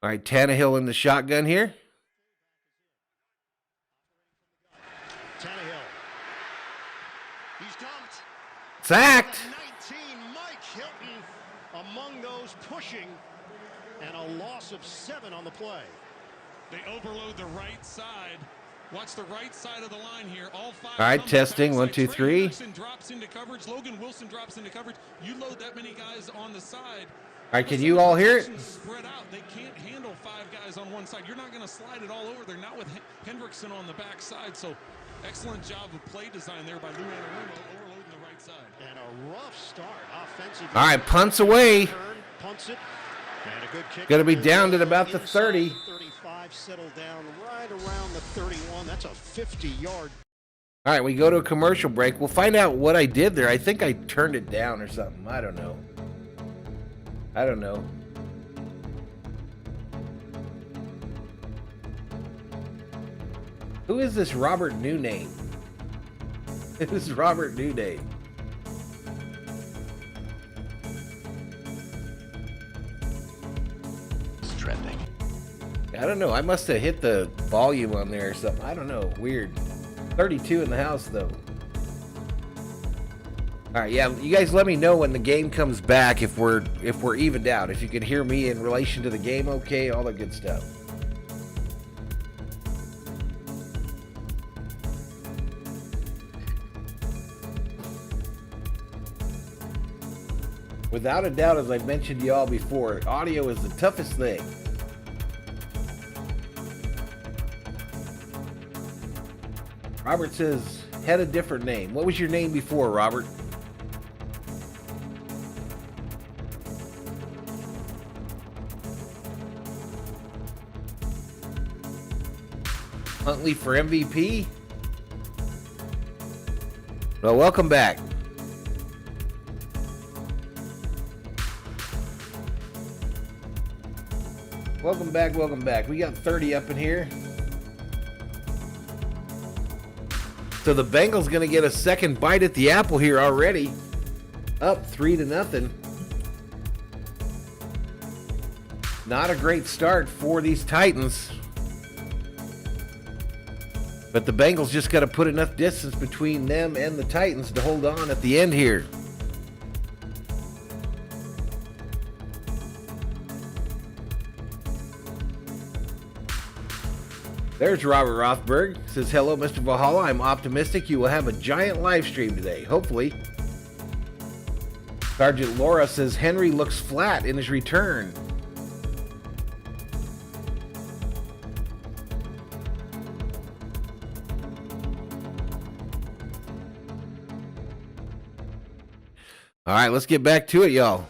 [SPEAKER 5] All right, Tannehill in the shotgun here.
[SPEAKER 7] Tannehill. He's dumped.
[SPEAKER 5] Sacked.
[SPEAKER 7] 19, Mike Hilton among those pushing, and a loss of 7 on the play.
[SPEAKER 10] They overload the right side. Watch the right side of the line here. All 5.
[SPEAKER 5] All right, testing. 1, 2, 3.
[SPEAKER 10] Henderson drops into coverage. Logan Wilson drops into coverage. You load that many guys on the side.
[SPEAKER 5] All right, can you all hear it?
[SPEAKER 10] Spread out. They can't handle 5 guys on one side. You're not going to slide it all over. They're not with Hendrickson on the back side. So excellent job of play design there by Lou Anarumo, overloading the right side.
[SPEAKER 7] And a rough start offensively.
[SPEAKER 5] All right, punts away.
[SPEAKER 7] Punts it. And a good kick.
[SPEAKER 5] Going to be down at about the 30.
[SPEAKER 7] 35, settled down right around the 31. That's a 50-yard.
[SPEAKER 5] All right, we go to a commercial break. We'll find out what I did there. I think I turned it down or something. I don't know. Who is this Robert New Name? Who's Robert New Name?
[SPEAKER 8] It's trending.
[SPEAKER 5] I don't know. I must have hit the volume on there or something. I don't know. Weird. 32 in the house, though. All right, yeah. You guys let me know when the game comes back if we're evened out. If you can hear me in relation to the game, okay, all the good stuff. Without a doubt, as I've mentioned to y'all before, audio is the toughest thing. Robert says, had a different name. What was your name before, Robert? Huntley for MVP? Well, welcome back. Welcome back, welcome back. We got 30 up in here. So the Bengals going to get a second bite at the apple here already. Up 3-0. Not a great start for these Titans. But the Bengals just got to put enough distance between them and the Titans to hold on at the end here. There's Robert Rothberg. Says, hello, Mr. Valhalla. I'm optimistic you will have a giant live stream today. Hopefully. Sergeant Laura says, Henry looks flat in his return. All right, let's get back to it, y'all.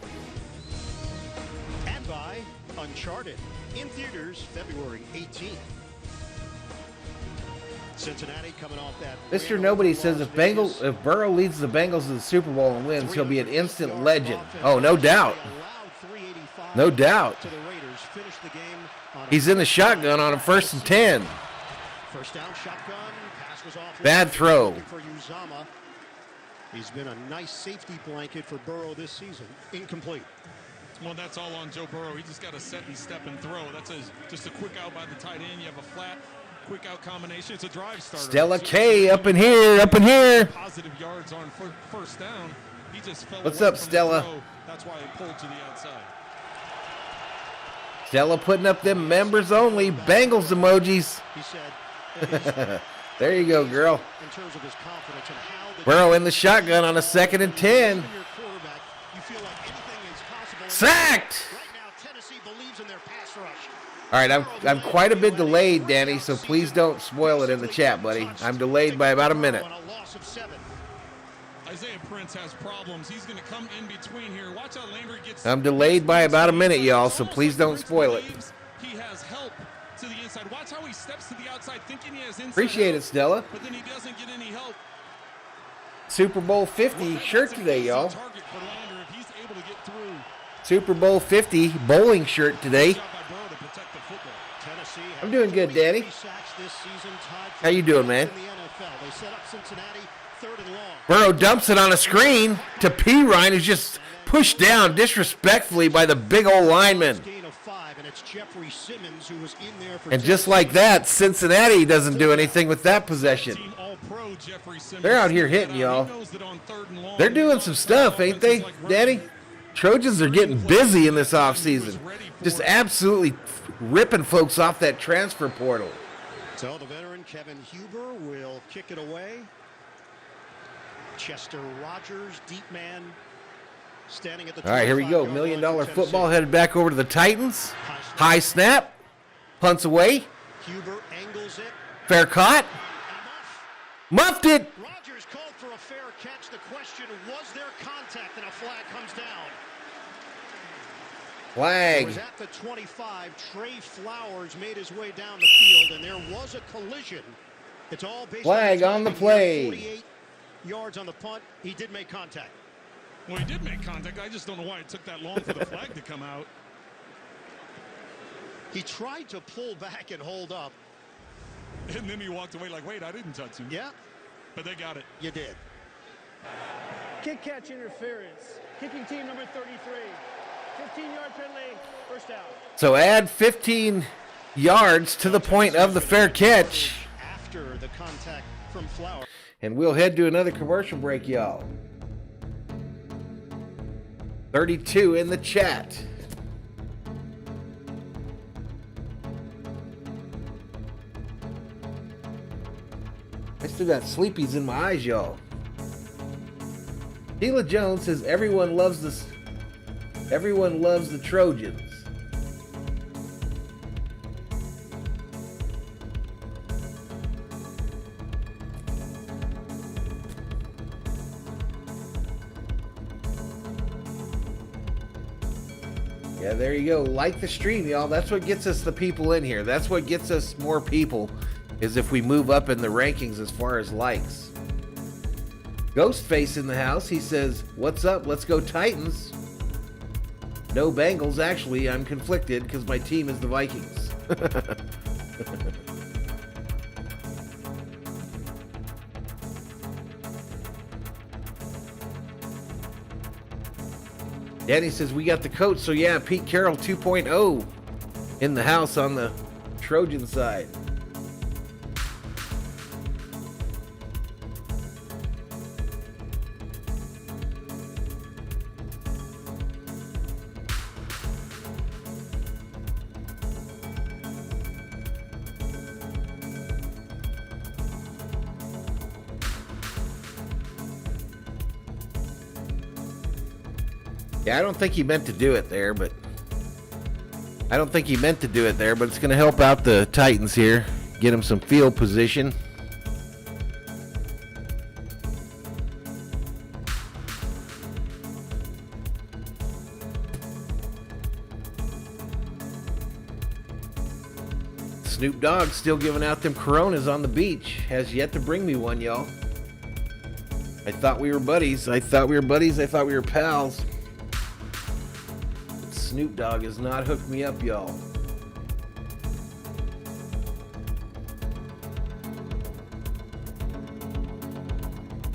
[SPEAKER 7] And by Uncharted. In theaters February 18th. Cincinnati coming off that.
[SPEAKER 5] Mr. Nobody says if Burrow leads the Bengals to the Super Bowl and wins, he'll be an instant legend. Oh, no doubt. No doubt. He's in the shotgun on a 1st and 10.
[SPEAKER 7] First down shotgun. Pass was off.
[SPEAKER 5] Bad throw.
[SPEAKER 7] For Uzama. He's been a nice safety blanket for Burrow this season. Incomplete.
[SPEAKER 10] Well, that's all on Joe Burrow. He just got to set and step and throw. That's just a quick out by the tight end. You have a flat, quick out combination. It's a drive starter.
[SPEAKER 5] Stella K up in here, up in here.
[SPEAKER 10] Positive yards on first down. He just fell.
[SPEAKER 5] What's up, Stella?
[SPEAKER 10] That's why he pulled to the outside.
[SPEAKER 5] Stella putting up them members only Bengals emojis.
[SPEAKER 7] He said,
[SPEAKER 5] there you go, girl.
[SPEAKER 7] in terms of his confidence and how
[SPEAKER 5] Burrow in the shotgun on a 2nd and 10.
[SPEAKER 7] you feel like anything is possible.
[SPEAKER 5] Sacked.
[SPEAKER 7] Right now, Tennessee believes in their pass rush.
[SPEAKER 5] All right, I'm quite a bit delayed, Danny, so please don't spoil it in the chat, buddy. I'm delayed by about a minute.
[SPEAKER 7] On a loss of 7.
[SPEAKER 10] Isaiah Prince has problems. He's going to come in between here. Watch how Landry gets.
[SPEAKER 5] I'm delayed by about a minute, y'all, so please don't spoil it.
[SPEAKER 10] He has help to the inside. Watch how he steps to the outside thinking he has inside.
[SPEAKER 5] Appreciate it, Stella.
[SPEAKER 10] But then he doesn't get any help.
[SPEAKER 5] Super Bowl 50 shirt today, y'all. Super Bowl 50 bowling shirt today. I'm doing good, Danny. How you doing, man? Burrow dumps it on a screen to P. Ryan, who's just pushed down disrespectfully by the big old lineman.
[SPEAKER 7] Jeffrey Simmons, who was in there for.
[SPEAKER 5] And just like that, Cincinnati doesn't do anything with that possession. They're out here hitting, y'all. They're doing some stuff, ain't they, Daddy? Trojans are getting busy in this offseason. Just absolutely ripping folks off that transfer portal.
[SPEAKER 7] So the veteran Kevin Huber will kick it away. Chester Rogers, deep man, standing at the.
[SPEAKER 5] All right, here we go. $1 Million football headed back over to the Titans. High snap. Punts away.
[SPEAKER 7] Huber angles it.
[SPEAKER 5] Fair caught. Muffed it.
[SPEAKER 7] Rogers called for a fair catch. The question, was there contact? And a flag comes down.
[SPEAKER 5] Flag.
[SPEAKER 7] It was at the 25. Trey Flowers made his way down the field, and there was a collision. It's all based
[SPEAKER 5] flag on the play.
[SPEAKER 7] 48 yards on the punt. He did make contact.
[SPEAKER 10] Well, he did make contact. I just don't know why it took that long for the flag to come out.
[SPEAKER 7] He tried to pull back and hold up.
[SPEAKER 10] And then he walked away like, wait, I didn't touch him.
[SPEAKER 7] Yeah.
[SPEAKER 10] But they got it.
[SPEAKER 7] You did.
[SPEAKER 11] Kick catch interference. Kicking team number 33. 15-yard penalty. First down.
[SPEAKER 5] So add 15 yards to the point of the fair catch.
[SPEAKER 7] After the contact from Flowers.
[SPEAKER 5] And we'll head to another commercial break, y'all. 32 in the chat. I still got sleepies in my eyes, y'all. Sheila Jones says everyone loves the Trojans. Yeah, there you go. Like the stream, y'all. That's what gets us the people in here. That's what gets us more people, is if we move up in the rankings as far as likes. Ghostface in the house. He says, what's up? Let's go Titans. No Bengals. Actually, I'm conflicted because my team is the Vikings. Danny says, we got the coach. So yeah, Pete Carroll 2.0 in the house on the Trojan side. Yeah, I don't think he meant to do it there, but it's going to help out the Titans here, get them some field position. Snoop Dogg still giving out them Coronas on the beach. Has yet to bring me one, y'all. I thought we were buddies. I thought we were pals. Snoop Dogg has not hooked me up, y'all.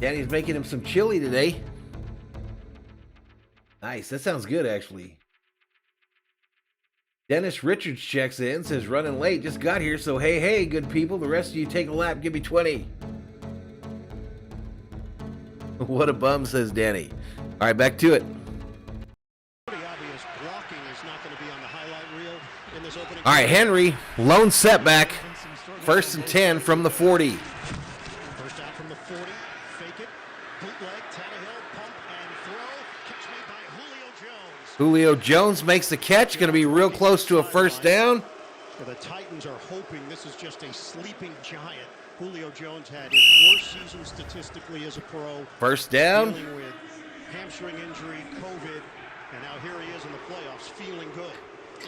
[SPEAKER 5] Daddy's making him some chili today. Nice. That sounds good, actually. Dennis Richards checks in, says running late. Just got here, so hey, good people. The rest of you take a lap. Give me 20. What a bum, says Danny. All right, back to it. All right, Henry, lone setback. 1st and 10 from the 40.
[SPEAKER 7] First down from the 40. Fake it. Bootleg. Tannehill. Pump and throw. Catch made by Julio Jones.
[SPEAKER 5] Julio Jones makes the catch. Going to be real close to a first down.
[SPEAKER 7] Well, the Titans are hoping this is just a sleeping giant. Julio Jones had his worst season statistically as a pro.
[SPEAKER 5] First down.
[SPEAKER 7] Dealing with hamstring injury, COVID, and now here he is in the playoffs feeling good.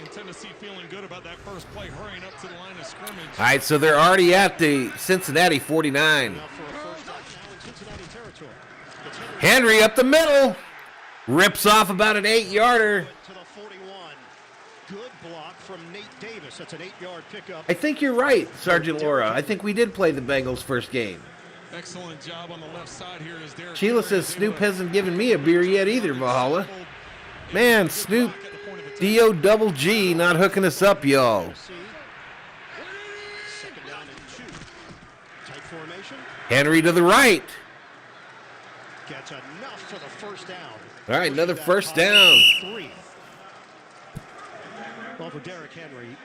[SPEAKER 10] And Tennessee feeling good about that first play, hurrying up to the line of scrimmage.
[SPEAKER 5] All right, so they're already at the Cincinnati 49. Henry up the middle. Rips off about an 8-yarder.
[SPEAKER 7] To the 41. Good block from Nate Davis. That's an 8-yard pickup.
[SPEAKER 5] I think you're right, Sergeant Laura. I think we did play the Bengals first game.
[SPEAKER 10] Excellent job on the left side here. Is
[SPEAKER 5] Sheila says Snoop hasn't given me a beer yet either, Valhalla. Man, Snoop. D-O-double-G not hooking us up, y'all.
[SPEAKER 7] Second down and 2. Tight formation.
[SPEAKER 5] Henry to the right.
[SPEAKER 7] Gets enough for the first down.
[SPEAKER 5] All right, another first down.
[SPEAKER 7] 3. Well, for Derrick Henry,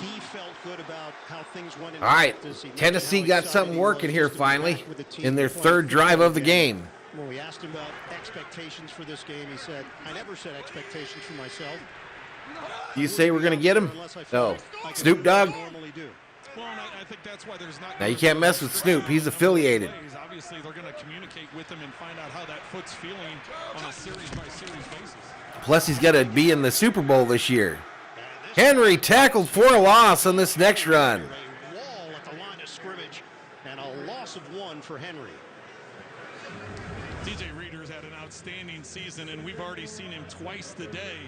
[SPEAKER 7] he felt good about how things went in
[SPEAKER 5] All right,
[SPEAKER 7] practice. He
[SPEAKER 5] Tennessee
[SPEAKER 7] mentioned how
[SPEAKER 5] got something
[SPEAKER 7] excited he
[SPEAKER 5] working
[SPEAKER 7] was
[SPEAKER 5] here
[SPEAKER 7] just to be
[SPEAKER 5] finally
[SPEAKER 7] back with the team
[SPEAKER 5] in their
[SPEAKER 7] playing
[SPEAKER 5] third drive of the
[SPEAKER 7] football again.
[SPEAKER 5] game.
[SPEAKER 7] When we asked him about expectations for this game, he said, I never set expectations for myself.
[SPEAKER 5] Do you say we're going to get him? No. Snoop Dogg?
[SPEAKER 10] Well, I think that's why there's not.
[SPEAKER 5] Now, you can't mess with Snoop. He's affiliated.
[SPEAKER 10] Obviously, they're going to communicate with him and find out how that foot's feeling on a series-by-series basis.
[SPEAKER 5] Plus, he's got to be in the Super Bowl this year. Henry tackled for a loss on this next run.
[SPEAKER 7] A wall at the line of scrimmage and a loss of 1 for Henry.
[SPEAKER 10] DJ Reader's had an outstanding season, and we've already seen him twice today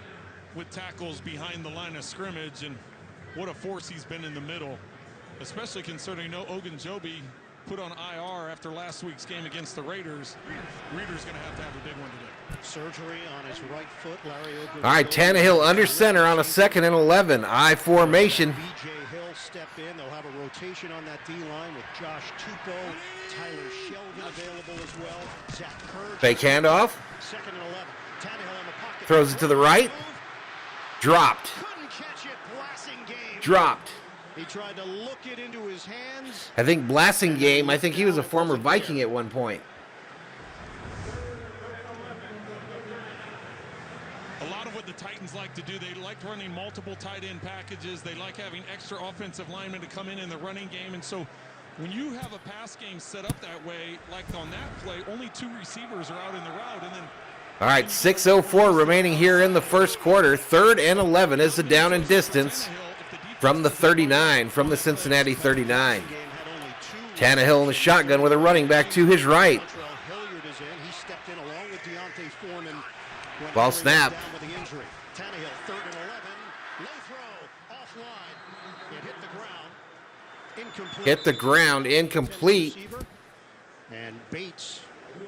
[SPEAKER 10] with tackles behind the line of scrimmage, and what a force he's been in the middle, especially considering no Ogunjobi put on IR after last week's game against the Raiders. Reader's going to have a big one today.
[SPEAKER 7] Surgery on his right foot. Larry Ogunjobi.
[SPEAKER 5] All right, Tannehill under center on a 2nd and 11. I formation.
[SPEAKER 7] B.J. Hill step in. They'll have a rotation on that D-line with Josh Tupou, Tyler Shelvin available as well. Zach Kerr.
[SPEAKER 5] Fake handoff.
[SPEAKER 7] 2nd and 11. Tannehill in the pocket.
[SPEAKER 5] Throws it to the right. Dropped.
[SPEAKER 7] Couldn't catch it. Blasingame.
[SPEAKER 5] Dropped.
[SPEAKER 7] He tried to look it into his hands.
[SPEAKER 5] I think Blasingame, I think he was a former Viking at one point.
[SPEAKER 10] A lot of what the Titans like to do, they like running multiple tight end packages. They like having extra offensive linemen to come in the running game. And so when you have a pass game set up that way, like on that play, only 2 receivers are out in the route. And then
[SPEAKER 5] All right, 6:04 remaining here in the first quarter. 3rd and 11 is the down and distance from the 39, from the Cincinnati 39. Tannehill in the shotgun with a running back to his right. Ball snap.
[SPEAKER 7] Tannehill, 3rd and 11. Low throw, offline. It hit the ground. Incomplete.
[SPEAKER 5] Hit the ground, incomplete.
[SPEAKER 7] And Bates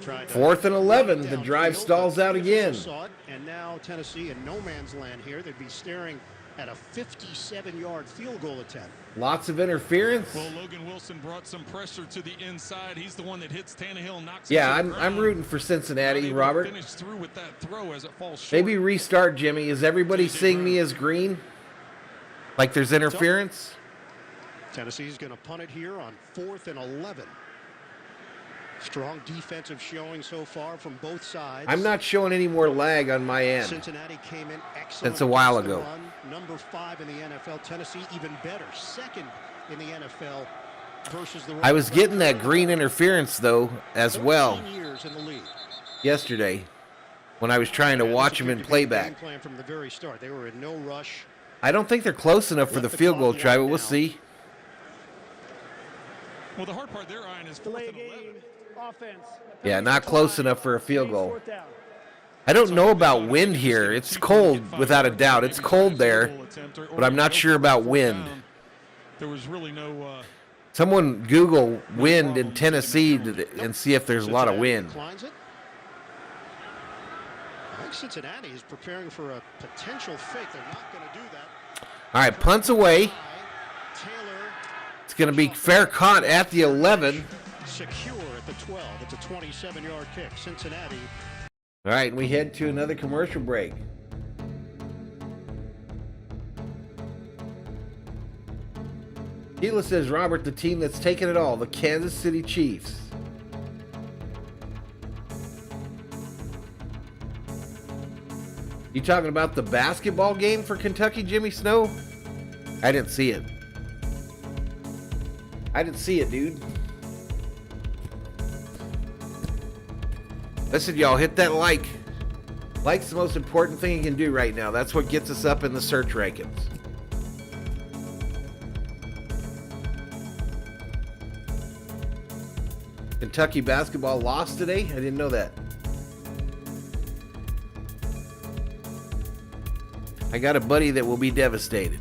[SPEAKER 7] tried to
[SPEAKER 5] 4th and 11. The drive stalls out again.
[SPEAKER 7] And now Tennessee in no man's land here. They'd be staring at a 57-yard field goal attempt.
[SPEAKER 5] Lots of interference.
[SPEAKER 10] Well, Logan Wilson brought some pressure to the inside. He's the one that hits Tannehill and knocks
[SPEAKER 5] Yeah,
[SPEAKER 10] him to the
[SPEAKER 5] I'm
[SPEAKER 10] ground.
[SPEAKER 5] rooting for Cincinnati, Robert.
[SPEAKER 10] Finish through with that throw as it falls short.
[SPEAKER 5] Maybe restart, Jimmy. Is everybody seeing me as green? Like there's interference?
[SPEAKER 7] Tennessee's going to punt it here on 4th and 11. Strong defensive showing so far from both sides.
[SPEAKER 5] I'm not showing any more lag on my end.
[SPEAKER 7] Cincinnati came in excellent
[SPEAKER 5] since a while
[SPEAKER 7] against the
[SPEAKER 5] ago.
[SPEAKER 7] run. Number 5 in the NFL. Tennessee even better. 2nd in the NFL versus the.
[SPEAKER 5] I was getting that green interference, though, as well,
[SPEAKER 7] 14 years in the league.
[SPEAKER 5] yesterday when I was trying to watch them in playback.
[SPEAKER 7] Plan from the very start. They were in no rush.
[SPEAKER 5] I don't think they're close enough for the field goal try, but we'll see.
[SPEAKER 10] Well, the hard part there, Ryan, is 4th and 11.
[SPEAKER 11] Offense.
[SPEAKER 5] Yeah, not close enough for a field goal. I don't know about wind here. It's cold, without a doubt. It's cold there, but I'm not sure about wind.
[SPEAKER 10] There was really no.
[SPEAKER 5] Someone Google wind in Tennessee and see if there's a lot of wind.
[SPEAKER 7] I think Cincinnati is preparing for a potential fake. They're not going to do that.
[SPEAKER 5] All right, punts away. It's going to be fair caught at the 11.
[SPEAKER 7] Secure at the 12. It's a 27-yard kick. Cincinnati.
[SPEAKER 5] All right, we head to another commercial break. Sheila says, Robert, the team that's taken it all, the Kansas City Chiefs. You talking about the basketball game for Kentucky, Jimmy Snow? I didn't see it. I didn't see it, dude. Listen, y'all, hit that like. Like's the most important thing you can do right now. That's what gets us up in the search rankings. Kentucky basketball lost today? I didn't know that. I got a buddy that will be devastated.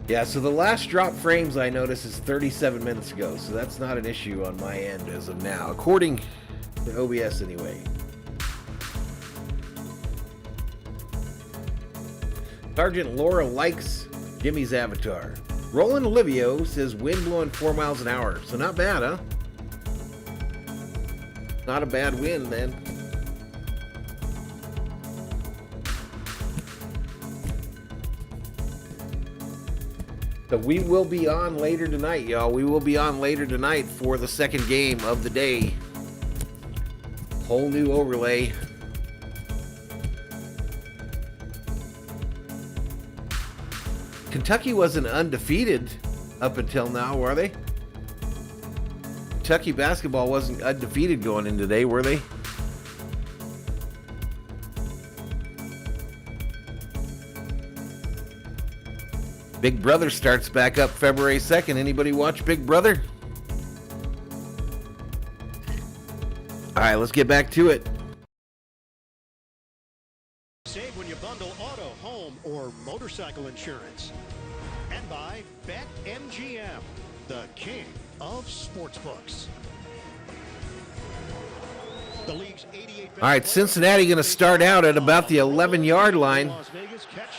[SPEAKER 5] Yeah, so the last drop frames I noticed is 37 minutes ago, so that's not an issue on my end as of now, according to OBS anyway. Sergeant Laura likes Jimmy's avatar. Roland Olivio says wind blowing 4 miles an hour, so not bad, huh? Not a bad wind, then. So we will be on later tonight, y'all. We will be on later tonight for the second game of the day. Whole new overlay. Kentucky wasn't undefeated up until now, were they? Kentucky basketball wasn't undefeated going in today, were they? Big Brother starts back up February 2nd. Anybody watch Big Brother? All right, let's get back to it.
[SPEAKER 7] Save when you bundle auto, home, or motorcycle insurance. And by BetMGM, the king of sportsbooks. The league's 88.
[SPEAKER 5] All right, Cincinnati going to start out at about the 11-yard line.
[SPEAKER 7] Las Vegas catch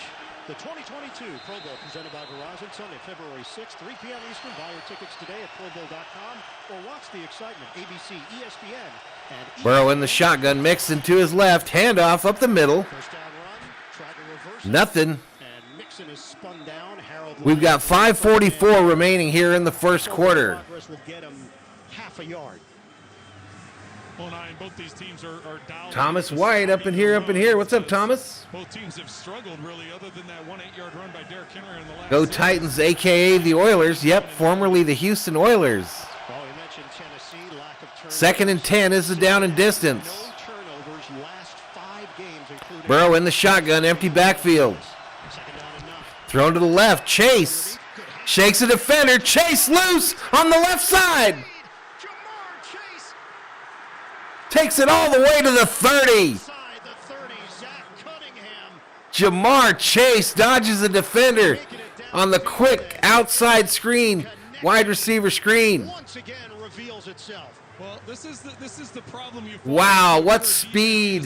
[SPEAKER 7] the 2022 Pro Bowl presented by Verizon Sunday, February 6th, 3 p.m. Eastern. Buy your tickets today at ProBowl.com or watch the excitement. ABC, ESPN, and
[SPEAKER 5] Burrow in the shotgun, Mixon to his left, handoff up the middle.
[SPEAKER 7] First down run, try to reverse
[SPEAKER 5] Nothing.
[SPEAKER 7] and Mixon is spun down. Harold
[SPEAKER 5] We've got 5:44 remaining here in the first quarter.
[SPEAKER 7] Progress will get him half a yard.
[SPEAKER 10] Well, nine, both these teams are down.
[SPEAKER 5] Thomas White up in here. What's up, Thomas?
[SPEAKER 10] Both teams have struggled, really, other than that 1 8-yard run by Derrick Henry in the last.
[SPEAKER 5] Go Titans, a.k.a. the Oilers. Yep, formerly the Houston Oilers.
[SPEAKER 7] Well, we mentioned Tennessee, lack of turnovers.
[SPEAKER 5] 2nd and 10 is the down and distance.
[SPEAKER 7] No turnovers last 5 games, including
[SPEAKER 5] Burrow in the shotgun, empty backfield.
[SPEAKER 7] second down and 9.
[SPEAKER 5] Thrown to the left, Chase. Shakes a defender, Chase loose on the left side.
[SPEAKER 7] Jamar Chase
[SPEAKER 5] Takes it all the way to the 30.
[SPEAKER 7] inside the 30. Zach Cunningham
[SPEAKER 5] Jamar Chase dodges a defender on the quick outside screen, wide receiver screen.
[SPEAKER 7] once again reveals itself.
[SPEAKER 10] Well, this is the problem you.
[SPEAKER 5] Wow, what speed.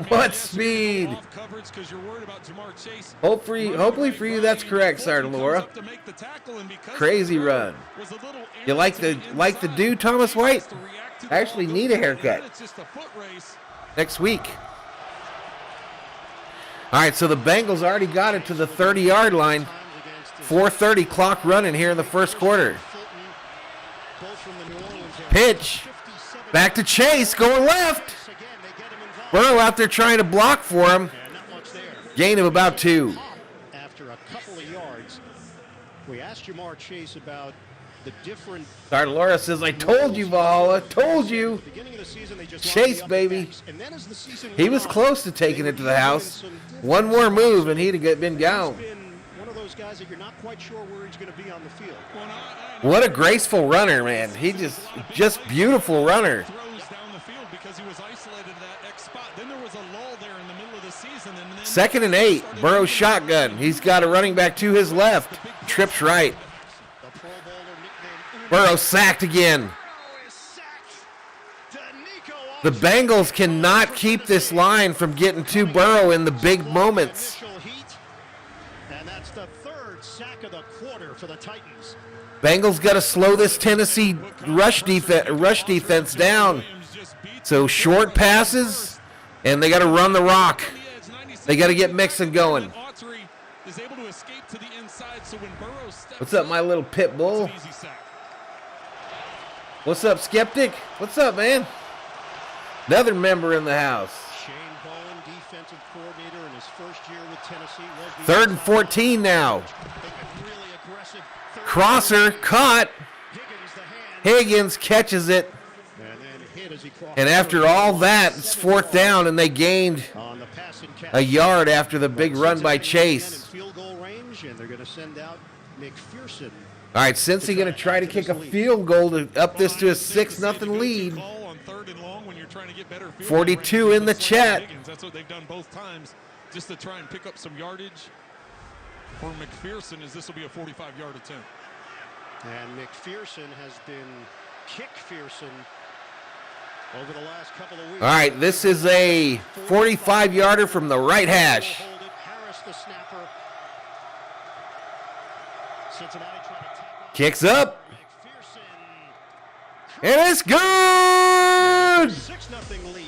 [SPEAKER 5] What speed.
[SPEAKER 10] Off coverage because you're worried about Jamar Chase.
[SPEAKER 5] Hopefully for you that's correct, Sergeant Laura. Crazy run. You like the dude, Thomas White? I actually need a haircut next week. All right, so the Bengals already got it to the 30-yard line. 4:30 clock running here in the first quarter. Pitch. Back to Chase, going left. Burrow out there trying to block for him. Gain of about 2.
[SPEAKER 7] After a couple of yards, we asked Jamar Chase about the different.
[SPEAKER 5] Sergeant Laura says, I told you, Valhalla. Told you.
[SPEAKER 7] Beginning of the season, they just
[SPEAKER 5] Chase, baby. He was close to taking it to the house. One more move, and he'd have been gone.
[SPEAKER 7] One of those guys that you're not quite sure where he's going to be on the field.
[SPEAKER 5] What a graceful runner, man. He just beautiful runner.
[SPEAKER 10] Throws down the field because he was isolated at that X spot. Then there was a lull there in the middle of the season. And then
[SPEAKER 5] 2nd and 8. Burrow shotgun. He's got a running back to his left. Trips right. Burrow sacked again. The Bengals cannot keep this line from getting to Burrow in the big moments.
[SPEAKER 7] And that's the 3rd sack of the quarter for the Titans.
[SPEAKER 5] Bengals got to slow this Tennessee rush defense down. So short passes, and they got to run the rock. They got to get Mixon going. What's up, my little pit bull? What's up, Skeptic? What's up, man? Another member in the house.
[SPEAKER 7] Shane Bowen, defensive coordinator in his first year with Tennessee.
[SPEAKER 5] 3rd and 14 now.
[SPEAKER 7] Really aggressive.
[SPEAKER 5] Crosser caught. Higgins catches it.
[SPEAKER 7] And then hit as he crossed.
[SPEAKER 5] And after all that, it's 4th down, and they gained
[SPEAKER 7] On the pass and catch.
[SPEAKER 5] a yard after the big run by Chase.
[SPEAKER 7] Field goal range, and they're going to send out McPherson.
[SPEAKER 5] All right, Cincy going to try to kick a field goal to up this to a 6-0 lead. 42 in the chat.
[SPEAKER 10] That's what they've done both times, just to try and pick up some yardage. for McPherson, as this will be a 45-yard attempt.
[SPEAKER 7] And McPherson has been kick-fearson over the last couple of weeks.
[SPEAKER 5] All right, this is a 45-yarder from the right hash.
[SPEAKER 7] Harris, the snapper. Cincinnati trying to tackle.
[SPEAKER 5] Kicks up. And it's good!
[SPEAKER 7] 6-0 lead.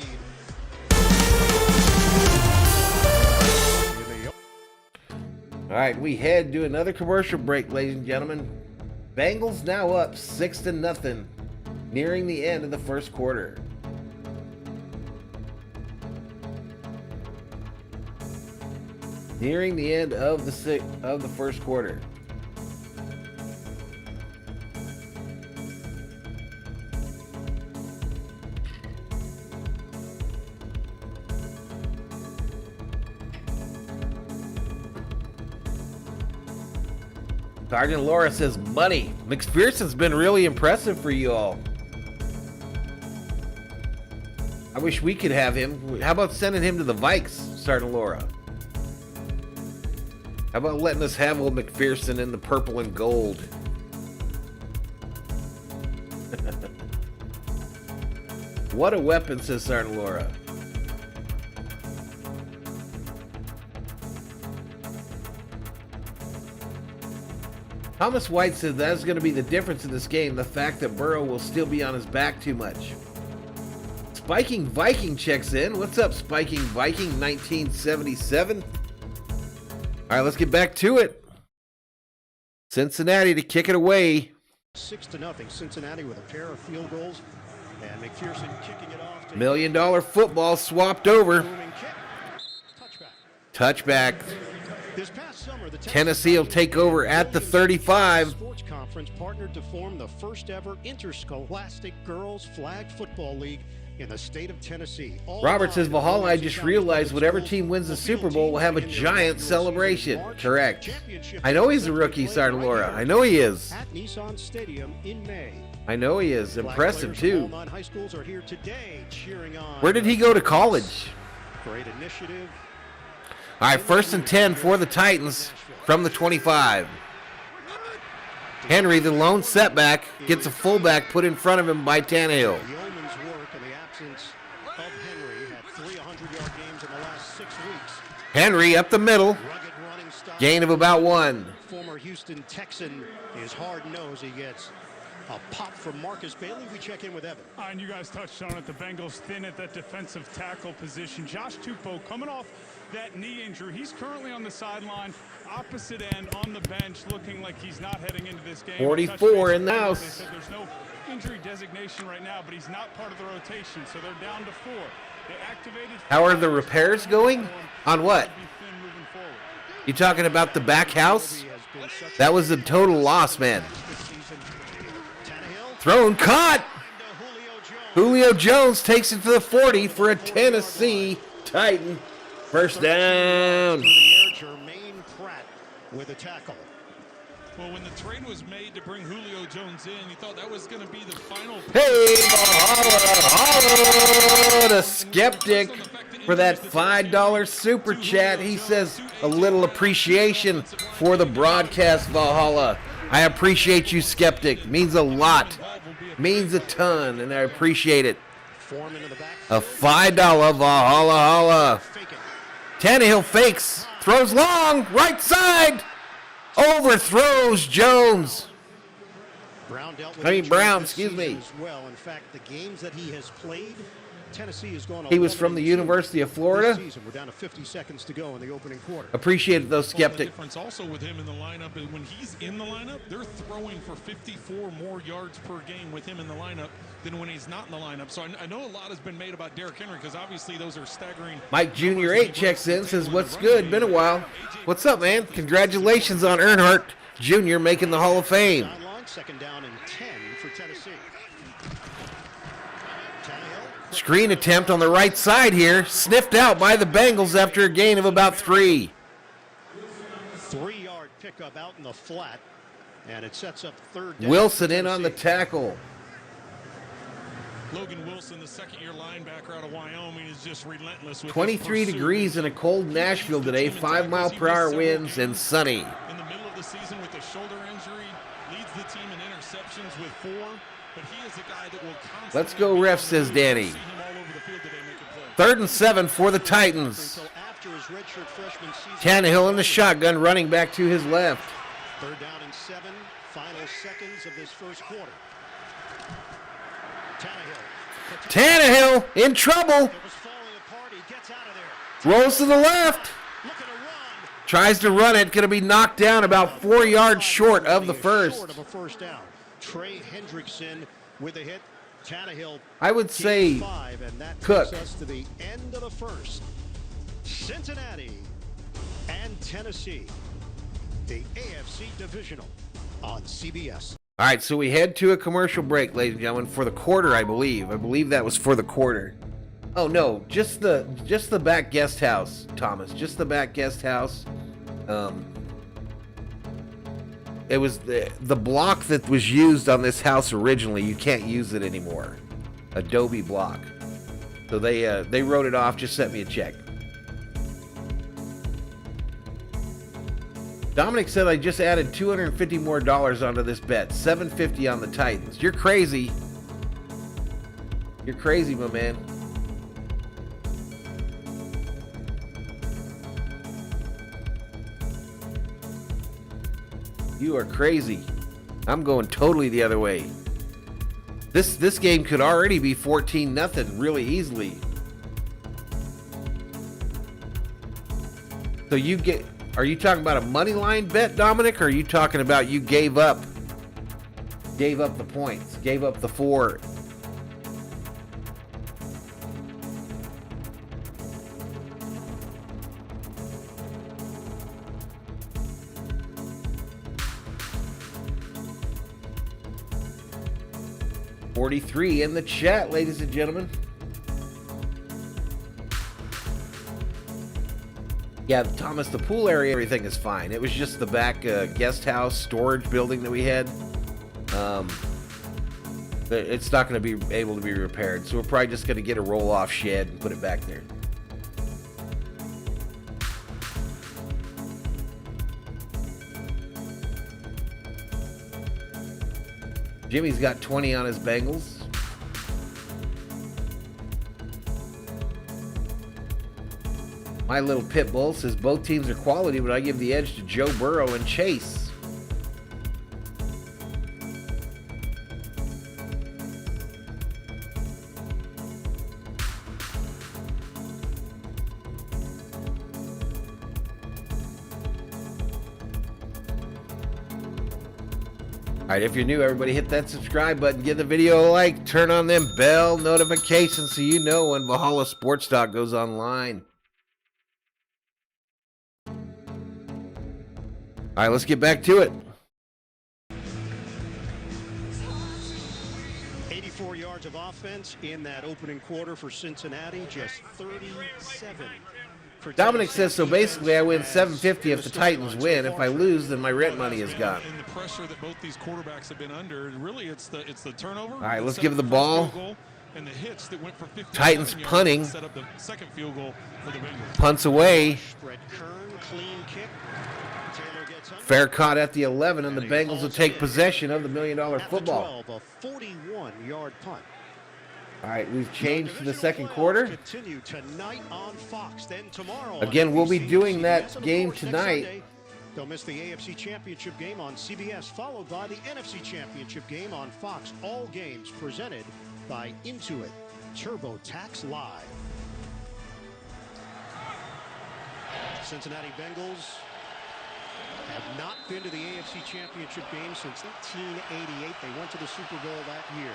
[SPEAKER 5] All right, we head to another commercial break, ladies and gentlemen. Bengals now up 6-0, nearing the end of the first quarter. Nearing the end of the first quarter. Sergeant Laura says money. McPherson's been really impressive for you all. I wish we could have him. How about sending him to the Vikes, Sergeant Laura? How about letting us have old McPherson in the purple and gold? What a weapon, says Sergeant Laura. Thomas White says that's going to be the difference in this game, the fact that Burrow will still be on his back too much. Spiking Viking checks in. What's up, Spiking Viking 1977? All right, let's get back to it. Cincinnati to kick it away.
[SPEAKER 7] 6-0. Cincinnati with a pair of field goals. And McPherson kicking it off.
[SPEAKER 5] $1 million football swapped over. Touchback.
[SPEAKER 7] This past summer, the
[SPEAKER 5] Tennessee will take over at the 35.
[SPEAKER 7] Sports Conference partnered to form the first ever interscholastic girls flag football league in the state of Tennessee.
[SPEAKER 5] Robert says, Valhalla, I just realized whatever team wins the Super Bowl will have a giant celebration. Correct. I know he's a rookie, Sergeant Laura. I know he is.
[SPEAKER 7] At Nissan Stadium in May.
[SPEAKER 5] I know he is. Impressive, too.
[SPEAKER 7] All 9 high schools are here today cheering on.
[SPEAKER 5] Where did he go to college?
[SPEAKER 7] Great initiative.
[SPEAKER 5] All right, 1st and 10 for the Titans from the 25. Henry, the lone setback, gets a fullback put in front of him by Tannehill.
[SPEAKER 7] Yeoman's work in the absence of Henry had 3 100-yard games in the last 6 weeks.
[SPEAKER 5] Henry up the middle, gain of about 1.
[SPEAKER 7] Former Houston Texan is hard-nosed. He gets a pop from Marcus Bailey. We check in with Evan.
[SPEAKER 10] And you guys touched on it. The Bengals thin at that defensive tackle position. Josh Tupou coming off that knee injury. He's currently on the sideline, opposite end on the bench, looking like he's not heading into this game.
[SPEAKER 5] 44 in the house.
[SPEAKER 10] They said there's no injury designation right now, but he's not part of the rotation, so they're down to 4. They activated.
[SPEAKER 5] How are the repairs going? On what? You talking about the back house? That was a total loss, man. Thrown, caught. Julio Jones takes it to the 40 for a Tennessee Titan. First down.
[SPEAKER 7] Jermaine Pratt with a tackle.
[SPEAKER 10] Well, when the trade was made to bring Julio Jones in, you thought that was going to be the final.
[SPEAKER 5] Hey, Valhalla, the skeptic for that $5 super chat. He says a little appreciation for the broadcast, Valhalla. I appreciate you, skeptic. Means a lot. Means a ton, and I appreciate it. A $5 Valhalla holla. Tannehill fakes, throws long, right side, overthrows Jones. Brown, excuse me.
[SPEAKER 7] Well, in fact, the games that he has played, Tennessee has gone.
[SPEAKER 5] He was from the University of Florida.
[SPEAKER 7] We're down to 50 seconds to go in the opening quarter.
[SPEAKER 5] Appreciate it, though, skeptic.
[SPEAKER 10] The difference also with him in the lineup is when he's in the lineup, they're throwing for 54 more yards per game with him in the lineup than when he's not in the lineup. So I know a lot has been made about Derrick Henry because obviously those are staggering.
[SPEAKER 5] Mike Jr. 8 checks in, says, what's good? Been a while. What's up, man? Congratulations on Earnhardt Jr. making the Hall of Fame.
[SPEAKER 7] Second down and 10 for Tennessee.
[SPEAKER 5] Screen attempt on the right side here. Sniffed out by the Bengals after a gain of about 3.
[SPEAKER 7] 3-yard pickup out in the flat. And it sets up third down.
[SPEAKER 5] Wilson in on the tackle.
[SPEAKER 9] Logan Wilson, the second-year linebacker out of Wyoming, is just relentless with
[SPEAKER 5] 23 degrees in a cold Nashville today, 5-mile-per-hour winds and sunny.
[SPEAKER 9] In the middle of the season with a shoulder injury, leads the team in interceptions with 4, but he is a guy that will constantly...
[SPEAKER 5] Let's go, ref, says Danny. 3rd and 7 for the Titans. Tannehill in the shotgun, running back to his left.
[SPEAKER 7] 3rd down and 7, final seconds of this first quarter.
[SPEAKER 5] Tannehill in trouble. Rolls to the left. Tries to run it. Going to be knocked down about 4 yards short of the first.
[SPEAKER 7] Trey Hendrickson with a hit. Tannehill.
[SPEAKER 5] I would say Cook.
[SPEAKER 7] Us to the end of the first. Cincinnati and Tennessee. The AFC Divisional on CBS.
[SPEAKER 5] All right, so we head to a commercial break, ladies and gentlemen, for the quarter, I believe. I believe that was for the quarter. Oh no, just the back guest house, Thomas. Just the back guest house. It was the block that was used on this house originally. You can't use it anymore. Adobe block. So they wrote it off. Just sent me a check. Dominic said I just added $250 more onto this bet. $750 on the Titans. You're crazy. You're crazy, my man. You are crazy. I'm going totally the other way. This game could already be 14-0 really easily. So you get... Are you talking about a money line bet, Dominic, or are you talking about you gave up the points, gave up the 4? $43 in the chat, ladies and gentlemen. Yeah, Thomas, the pool area, everything is fine. It was just the back guest house storage building that we had. It's not going to be able to be repaired, so we're probably just going to get a roll-off shed and put it back there. Jimmy's got 20 on his Bengals. My Little Pit Bull says both teams are quality, but I give the edge to Joe Burrow and Chase. All right, if you're new, everybody hit that subscribe button, give the video a like, turn on them bell notifications so you know when Valhalla Sports Talk goes online. All right, let's get back to it.
[SPEAKER 7] 84 yards of offense in that opening quarter for Cincinnati, just 37.
[SPEAKER 5] Dominic says, so basically I win $750 if the Titans win. If I lose, then my rent money is gone.
[SPEAKER 10] And the pressure that both these quarterbacks have been under, really it's the turnover.
[SPEAKER 5] All right, let's give the ball.
[SPEAKER 10] And the hits that went for 50
[SPEAKER 5] Titans punting.
[SPEAKER 10] Set up the second field goal for the Bengals.
[SPEAKER 5] Punts away. Fair caught at the 11, and the Bengals will take possession of the $1 million football.
[SPEAKER 7] A 41-yard punt.
[SPEAKER 5] All right, we've changed to the second quarter.
[SPEAKER 7] Continue tonight on Fox, then tomorrow.
[SPEAKER 5] Again, we'll be doing that game tonight.
[SPEAKER 7] Don't miss the AFC Championship game on CBS, followed by the NFC Championship game on Fox. All games presented by Intuit TurboTax Live. Cincinnati Bengals have not been to the AFC Championship game since 1988. They went to the Super Bowl that year.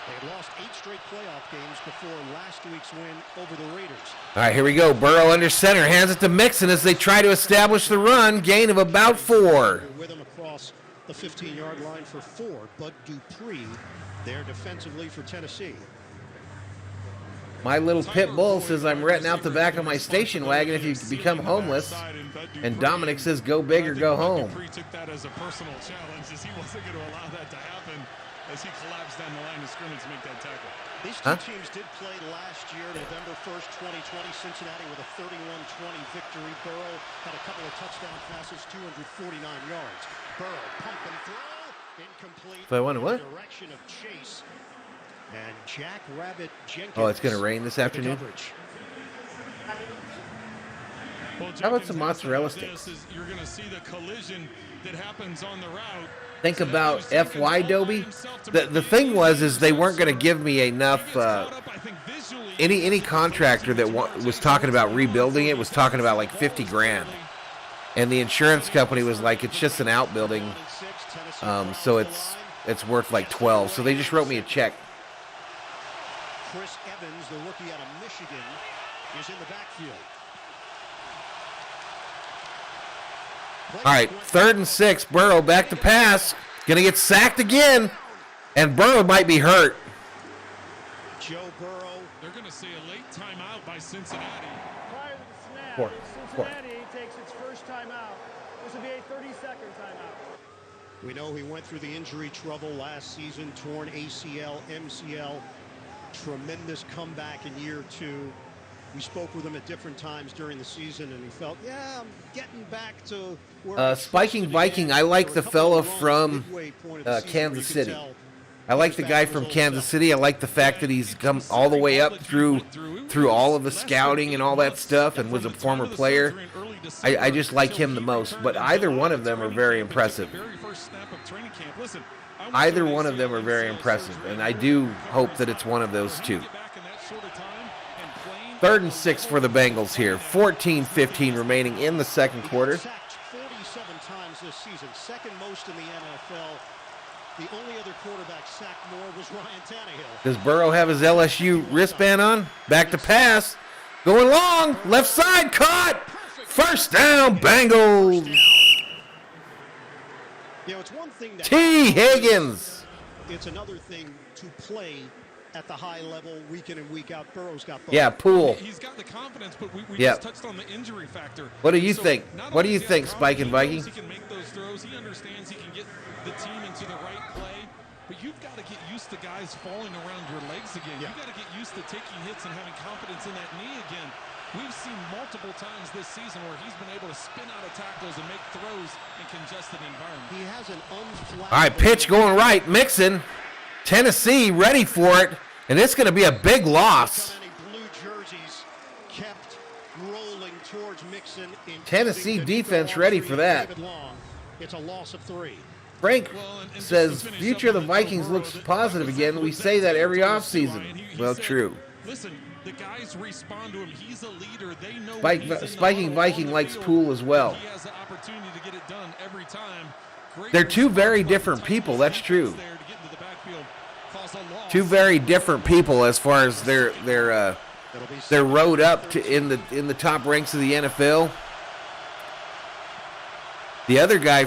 [SPEAKER 7] They had lost 8 straight playoff games before last week's win over the Raiders.
[SPEAKER 5] All right, here we go. Burrow under center, hands it to Mixon as they try to establish the run. Gain of about 4.
[SPEAKER 7] With him across the 15-yard line for 4. Bud Dupree there defensively for Tennessee.
[SPEAKER 5] My Little Pit Bull says I'm renting out the back of my station wagon if you become homeless. And Dominic says go big or go home.
[SPEAKER 10] Dupree took that as a personal challenge as he wasn't going to allow that to happen.
[SPEAKER 9] as he collapsed down the line of scrimmage to make that tackle.
[SPEAKER 7] These two teams did play last year, November 1st, 2020. Cincinnati with a 31-20 victory. Burrow had a couple of touchdown passes, 249 yards. Burrow pump and throw, incomplete.
[SPEAKER 5] If I want to what?
[SPEAKER 7] Direction of Chase. And Jack Rabbit Jenkins.
[SPEAKER 5] Oh, it's going to rain this afternoon?
[SPEAKER 9] Well,
[SPEAKER 5] how about some mozzarella sticks?
[SPEAKER 9] You're going to see the collision that happens on the route.
[SPEAKER 5] Think about FY Dobie. The thing is they weren't going to give me enough. Any contractor that was talking about rebuilding it was talking about like $50,000, and the insurance company was like, it's just an outbuilding, so it's worth like 12. So they just wrote me a check.
[SPEAKER 7] Chris Evans, the rookie out of Michigan, is in the backfield.
[SPEAKER 5] All right, 3rd and 6. Burrow back to pass. Going to get sacked again. And Burrow might be hurt.
[SPEAKER 7] Joe Burrow.
[SPEAKER 9] They're going to see a late timeout by Cincinnati.
[SPEAKER 11] Prior to the snap, Cincinnati takes its first timeout. This will be a 30-second timeout.
[SPEAKER 7] We know he went through the injury trouble last season, torn ACL, MCL. Tremendous comeback in year 2. We spoke with him at different times during the season, and he felt, yeah, I'm getting back to where
[SPEAKER 5] Spiking Viking, I like the fella from Kansas City. I like the guy from Kansas City. I like the fact that he's come all the way up through all of the scouting and all that stuff and was a former player. I just like him the most. But either one of them are very impressive. Either one of them are very impressive, and I do hope that it's one of those two. 3rd and 6 for the Bengals here. 14-15 remaining in the second quarter.
[SPEAKER 7] 47 times this season, second most in the NFL. The only other quarterback sacked more was Ryan Tannehill.
[SPEAKER 5] Does Burrow have his LSU wristband on? Back to pass. Going long. Left side. Caught. First down, Bengals.
[SPEAKER 7] You know, it's one thing
[SPEAKER 5] T. Higgins.
[SPEAKER 7] It's another thing to play at the high level week in and week out. Burrow's got both.
[SPEAKER 5] Yeah, Poole.
[SPEAKER 9] He's got the confidence, but we just touched on the injury factor.
[SPEAKER 5] What do you think? What do you think, Spike and Viking?
[SPEAKER 9] He can make those throws. He understands he can get the team into the right play. But you've got to get used to guys falling around your legs again. You've got to get used to taking hits and having confidence in that knee again. We've seen multiple times this season where he's been able to spin out of tackles and make throws in congested environments.
[SPEAKER 7] He has an unflappable.
[SPEAKER 5] All right, pitch going right. Mixon. Tennessee ready for it. And it's going to be a big loss.
[SPEAKER 7] Blue jerseys kept rolling towards Mixon.
[SPEAKER 5] Tennessee defense ready for that.
[SPEAKER 7] It's a loss of 3.
[SPEAKER 5] Frank says, future of the Vikings looks positive again. We say that every offseason. Well, true.
[SPEAKER 9] Listen, the guys respond to him. He's a leader. They know
[SPEAKER 5] Spiking Viking likes Poole as well.
[SPEAKER 9] He has the opportunity to get it done every time.
[SPEAKER 5] They're two very different people. That's true. Two very different people as far as their road up to in the top ranks of the NFL. The other guy